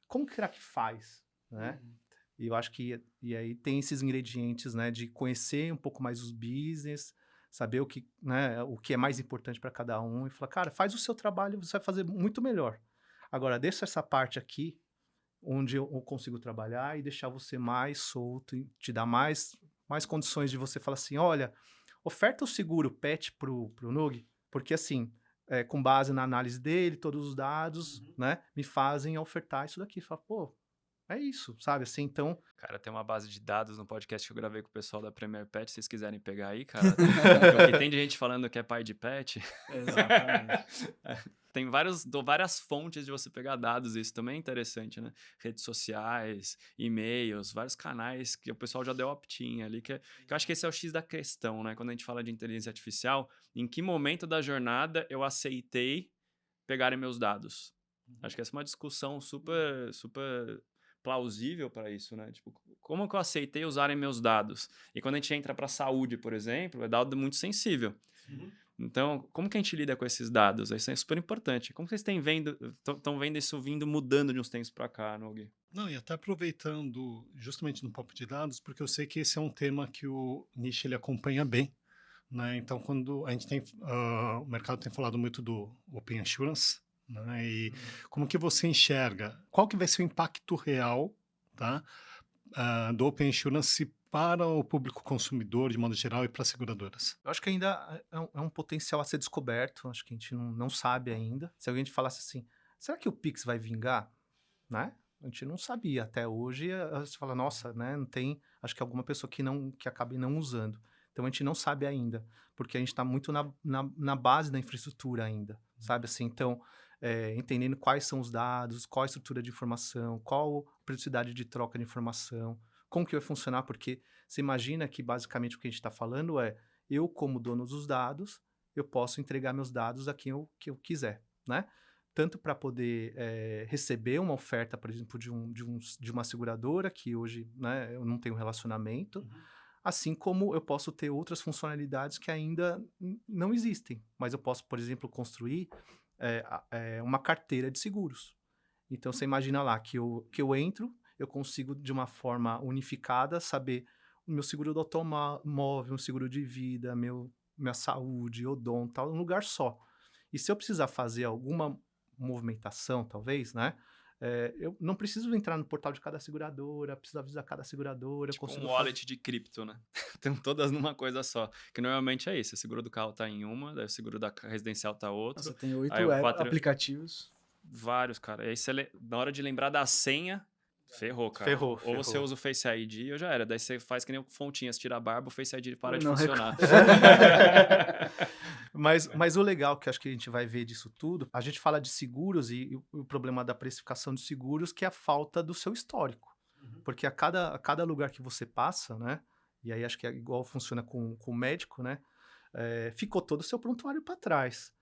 como que será que faz? Né? E eu acho que e aí tem esses ingredientes, né, de conhecer um pouco mais os business, saber o que, né, o que é mais importante para cada um e falar, cara, faz o seu trabalho, você vai fazer muito melhor. Agora, deixa essa parte aqui, onde eu consigo trabalhar e deixar você mais solto e te dar mais condições de você falar assim, olha, oferta o seguro PET pro Nug, porque assim, com base na análise dele, todos os dados, né, me fazem ofertar isso daqui. Fala, pô, é isso, sabe? Assim, então, cara, tem uma base de dados no podcast que eu gravei com o pessoal da Premier Pet, se vocês quiserem pegar aí, cara. O que tem de gente falando que é pai de pet. Exatamente. Tem várias fontes de você pegar dados, isso também é interessante, né? Redes sociais, e-mails, vários canais que o pessoal já deu opt-in ali, que eu acho que esse é o X da questão, né? Quando a gente fala de inteligência artificial, em que momento da jornada eu aceitei pegarem meus dados? Acho que essa é uma discussão super, super plausível para isso, né? Tipo, como que eu aceitei usarem meus dados? E quando a gente entra para saúde, por exemplo, é dado muito sensível. Então, como que a gente lida com esses dados? Isso é super importante. Como vocês estão vendo isso vindo mudando de uns tempos para cá, Nogi? Não, e até aproveitando justamente no papo de dados, porque eu sei que esse é um tema que o Nish ele acompanha bem, né? Então, quando a gente tem, o mercado tem falado muito do Open Insurance, né? E como que você enxerga? Qual que vai ser o impacto real, tá? Do Open Insurance para o público consumidor, de modo geral, e para as seguradoras? eu acho que ainda é um potencial a ser descoberto, acho que a gente não sabe ainda. Se alguém te falasse assim, será que o Pix vai vingar? Né? A gente não sabia até hoje, você fala, nossa, né, não tem, acho que alguma pessoa que acabe não usando. Então a gente não sabe ainda, porque a gente está muito na base da infraestrutura ainda, sabe assim? Então, entendendo quais são os dados, qual a estrutura de informação, qual a periodicidade de troca de informação, como que vai funcionar, porque você imagina que basicamente o que a gente está falando é, eu como dono dos dados, eu posso entregar meus dados a quem que eu quiser, né? Tanto para poder receber uma oferta, por exemplo, de uma seguradora, que hoje, né, eu não tenho relacionamento, assim como eu posso ter outras funcionalidades que ainda não existem, mas eu posso, por exemplo, construir uma carteira de seguros. Então, você imagina lá que eu entro, eu consigo, de uma forma unificada, saber o meu seguro do automóvel, o seguro de vida, minha saúde, odonto, tal, num lugar só. E se eu precisar fazer alguma movimentação, talvez, né? Eu não preciso entrar no portal de cada seguradora, preciso avisar cada seguradora. Tipo consigo um wallet de cripto, né? Estão todas numa coisa só. Que normalmente é isso. O seguro do carro tá em uma, daí o seguro da residencial tá outro. Você tem Aí 8 o 4... aplicativos. Vários, cara. E aí você, na hora de lembrar da senha, ferrou, cara. Ferrou. Ou você usa o Face ID ou já era. Daí você faz que nem o Fontinhas, tira a barba, o Face ID para de Não funcionar. Mas o legal que acho que a gente vai ver disso tudo, a gente fala de seguros e o problema da precificação de seguros, que é a falta do seu histórico. Porque a cada lugar que você passa, né? E aí acho que é igual funciona com o médico, né? Ficou todo o seu prontuário para trás.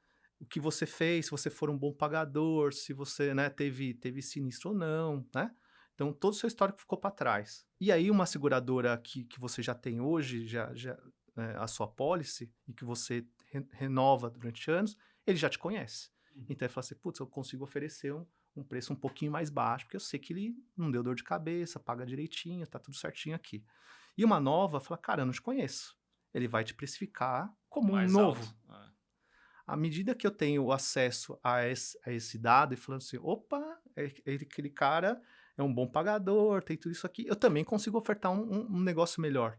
O que você fez, se você for um bom pagador, se você, né, teve sinistro ou não, né? Então, todo o seu histórico ficou para trás. E aí, uma seguradora que você já tem hoje, a sua policy, e que você renova durante anos, ele já te conhece. Então, ele fala assim, putz, eu consigo oferecer um preço um pouquinho mais baixo, porque eu sei que ele não deu dor de cabeça, paga direitinho, tá tudo certinho aqui. E uma nova fala, cara, eu não te conheço. Ele vai te precificar como um Mais novo. alto. À medida que eu tenho acesso a esse dado e falando assim, opa, aquele cara é um bom pagador, tem tudo isso aqui, eu também consigo ofertar um negócio melhor.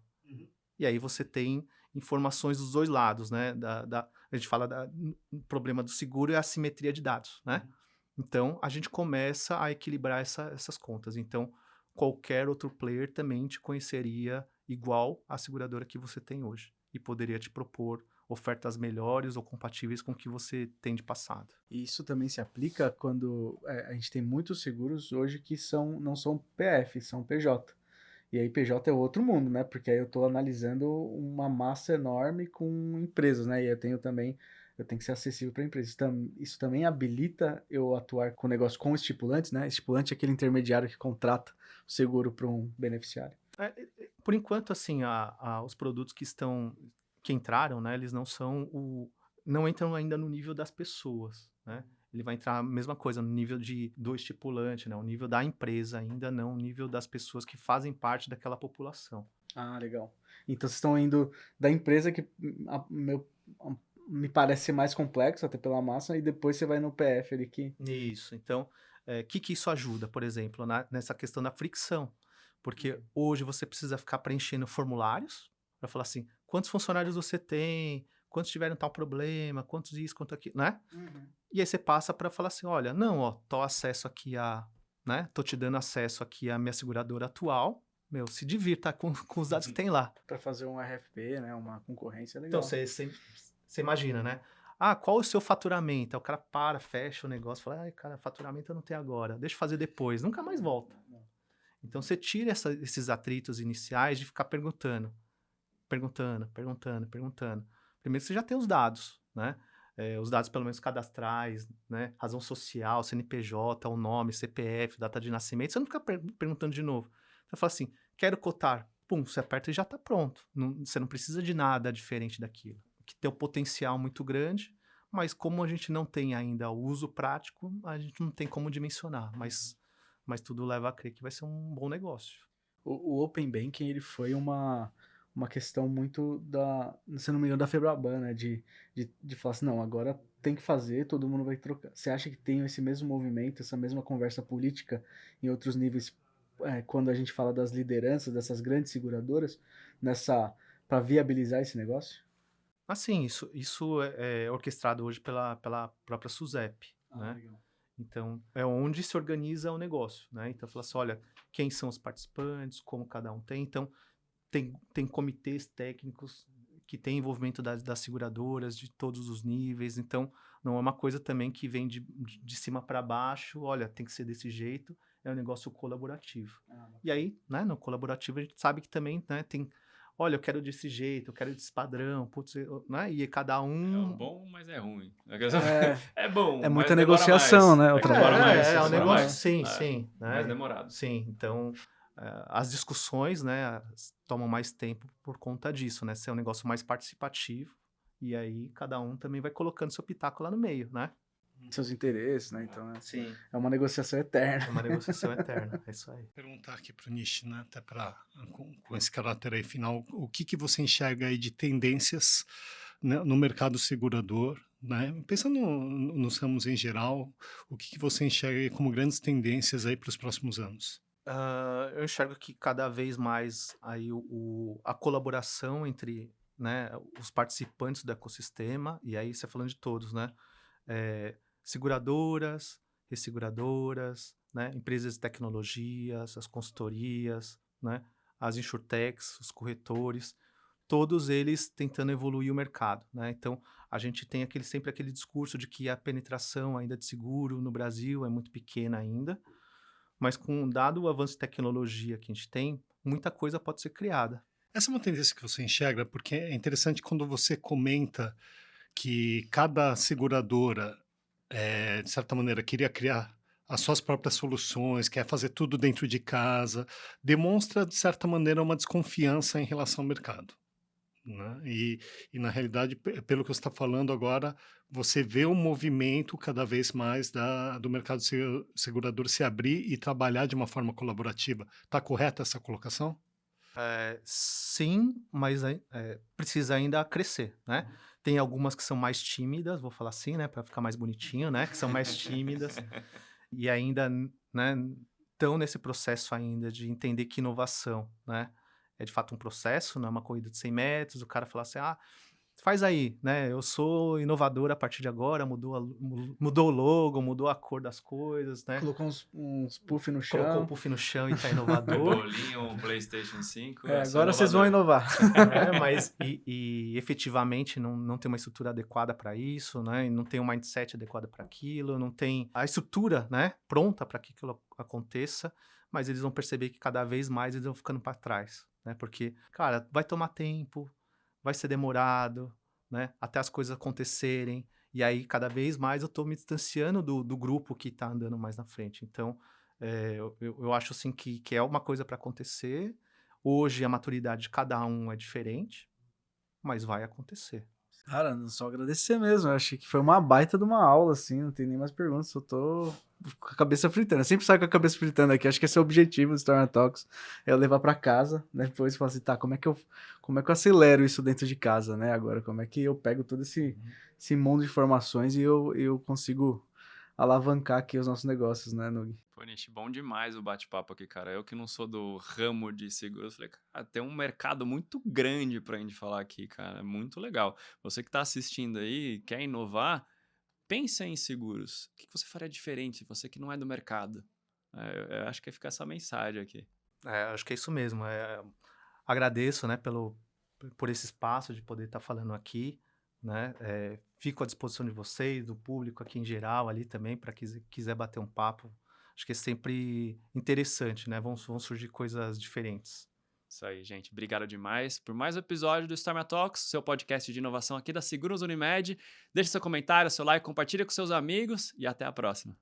E aí você tem informações dos dois lados, né? A gente fala do problema do seguro e a assimetria de dados, né? Então, a gente começa a equilibrar essas contas. Então, qualquer outro player também te conheceria igual a seguradora que você tem hoje e poderia te propor ofertas melhores ou compatíveis com o que você tem de passado. E isso também se aplica quando a gente tem muitos seguros hoje que não são PF, são PJ. E aí PJ é outro mundo, né? Porque aí eu estou analisando uma massa enorme com empresas, né? E eu tenho que ser acessível para empresas. Isso também habilita eu atuar com negócio com estipulantes, né? Estipulante é aquele intermediário que contrata o seguro para um beneficiário. Por enquanto, assim, os produtos que entraram, né? Eles não entram ainda no nível das pessoas, né? Ele vai entrar a mesma coisa no nível do estipulante, né? O nível da empresa ainda não, o nível das pessoas que fazem parte daquela população. Ah, legal. Então vocês estão indo da empresa que me parece ser mais complexo, até pela massa, e depois você vai no PF ali que... Isso. Então, que isso ajuda, por exemplo, nessa questão da fricção? Porque hoje você precisa ficar preenchendo formulários para falar assim, quantos funcionários você tem, quantos tiveram tal problema, quantos isso, quanto aquilo, né? E aí você passa para falar assim, olha, não, ó, tô te dando acesso aqui à minha seguradora atual, se divirta com os dados que tem lá. Para fazer um RFP, né, uma concorrência legal. Então, você imagina, né? Qual o seu faturamento? Aí o cara fecha o negócio, fala, ai, cara, faturamento eu não tenho agora, deixa eu fazer depois, nunca mais volta. Então, você tira esses atritos iniciais de ficar perguntando. Primeiro você já tem os dados, né? Os dados pelo menos cadastrais, né? Razão social, CNPJ, o nome, CPF, data de nascimento. Você não fica perguntando de novo. Você fala assim, quero cotar. Pum, você aperta e já está pronto. Você não precisa de nada diferente daquilo. Que tem um potencial muito grande, mas como a gente não tem ainda o uso prático, a gente não tem como dimensionar. Mas tudo leva a crer que vai ser um bom negócio. O Open Banking, ele foi uma questão muito se não me engano, da Febraban, né? De falar assim, não, agora tem que fazer, todo mundo vai trocar. Você acha que tem esse mesmo movimento, essa mesma conversa política em outros níveis, quando a gente fala das lideranças dessas grandes seguradoras, para viabilizar esse negócio? Assim, isso é orquestrado hoje pela própria SUSEP, né? Legal. Então, é onde se organiza o negócio, né? Então, fala assim, olha, quem são os participantes, como cada um tem. Então, tem comitês técnicos que têm envolvimento das seguradoras de todos os níveis. Então, não é uma coisa também que vem de cima para baixo, olha, tem que ser desse jeito, é um negócio colaborativo. E aí, né, no colaborativo, a gente sabe que também, né, tem... Olha, eu quero desse jeito, eu quero desse padrão, putz, né? E cada um... É bom, mas é ruim. É bom, é muita mas negociação, mais. né? É um negócio, sim. Né? Mais demorado. Sim, então as discussões, né, tomam mais tempo por conta disso, né? Ser um negócio mais participativo e aí cada um também vai colocando seu pitaco lá no meio, né? Seus interesses, né? Então, Sim. É uma negociação eterna. É uma negociação eterna, é isso aí. Perguntar aqui para o Nishi, né, até com esse caráter aí final, o que você enxerga aí de tendências, né, no mercado segurador, né? Pensando nos ramos em geral, o que você enxerga aí como grandes tendências aí para os próximos anos? Eu enxergo que cada vez mais aí a colaboração entre, né, os participantes do ecossistema, e aí você falando de todos, né? Seguradoras, resseguradoras, né, empresas de tecnologias, as consultorias, né, as insurtechs, os corretores, todos eles tentando evoluir o mercado, né? Então, a gente tem sempre aquele discurso de que a penetração ainda de seguro no Brasil é muito pequena ainda, mas dado o avanço de tecnologia que a gente tem, muita coisa pode ser criada. Essa é uma tendência que você enxerga, porque é interessante quando você comenta que cada seguradora, de certa maneira, queria criar as suas próprias soluções, quer fazer tudo dentro de casa, demonstra, de certa maneira, uma desconfiança em relação ao mercado, né? E na realidade, pelo que você está falando agora, você vê um movimento cada vez mais do mercado segurador se abrir e trabalhar de uma forma colaborativa. Está correta essa colocação? Sim, mas precisa ainda crescer, né? Tem algumas que são mais tímidas, vou falar assim, né, para ficar mais bonitinho, né, que são mais tímidas e ainda, né, estão nesse processo ainda de entender que inovação, né, é de fato um processo, não é uma corrida de 100 metros, o cara fala assim, faz aí, né, eu sou inovador a partir de agora, mudou o logo, mudou a cor das coisas, né, Colocou uns puff no colocou o chão. puff no chão e tá O inovador. bolinho, um PlayStation 5. Agora vocês vão inovar. Mas efetivamente não tem uma estrutura adequada para isso, né? E não tem um mindset adequado para aquilo, não tem a estrutura, né, pronta para que aquilo aconteça, mas eles vão perceber que cada vez mais eles vão ficando para trás, né? Porque, cara, vai tomar tempo, vai ser demorado, né, até as coisas acontecerem, e aí cada vez mais eu tô me distanciando do grupo que tá andando mais na frente. Então, eu acho assim que é uma coisa para acontecer. Hoje a maturidade de cada um é diferente, mas vai acontecer. Cara, só agradecer mesmo. Eu achei que foi uma baita de uma aula, assim. Não tem nem mais perguntas. Só tô com a cabeça fritando. Eu sempre saio com a cabeça fritando aqui. Acho que esse é o objetivo do Storm Talks. É eu levar pra casa, né? Depois falar assim, tá, como é que eu acelero isso dentro de casa, né? Agora, como é que eu pego todo esse mundo de informações e eu consigo alavancar aqui os nossos negócios, né, Nug? Pô, Nishi, bom demais o bate-papo aqui, cara. Eu que não sou do ramo de seguros, falei, cara, tem um mercado muito grande pra gente falar aqui, cara. É muito legal. Você que tá assistindo aí, quer inovar, pensa em seguros. O que você faria diferente, você que não é do mercado? Eu acho que fica essa mensagem aqui. Acho que é isso mesmo. Agradeço, né, por esse espaço de poder estar falando aqui, né? Fico à disposição de vocês, do público aqui em geral ali também, para quem quiser bater um papo. Acho que é sempre interessante, né? Vão surgir coisas diferentes. Isso aí, gente. Obrigado demais por mais um episódio do Storm Talks, seu podcast de inovação aqui da Seguros Unimed. Deixe seu comentário, seu like, compartilha com seus amigos e até a próxima.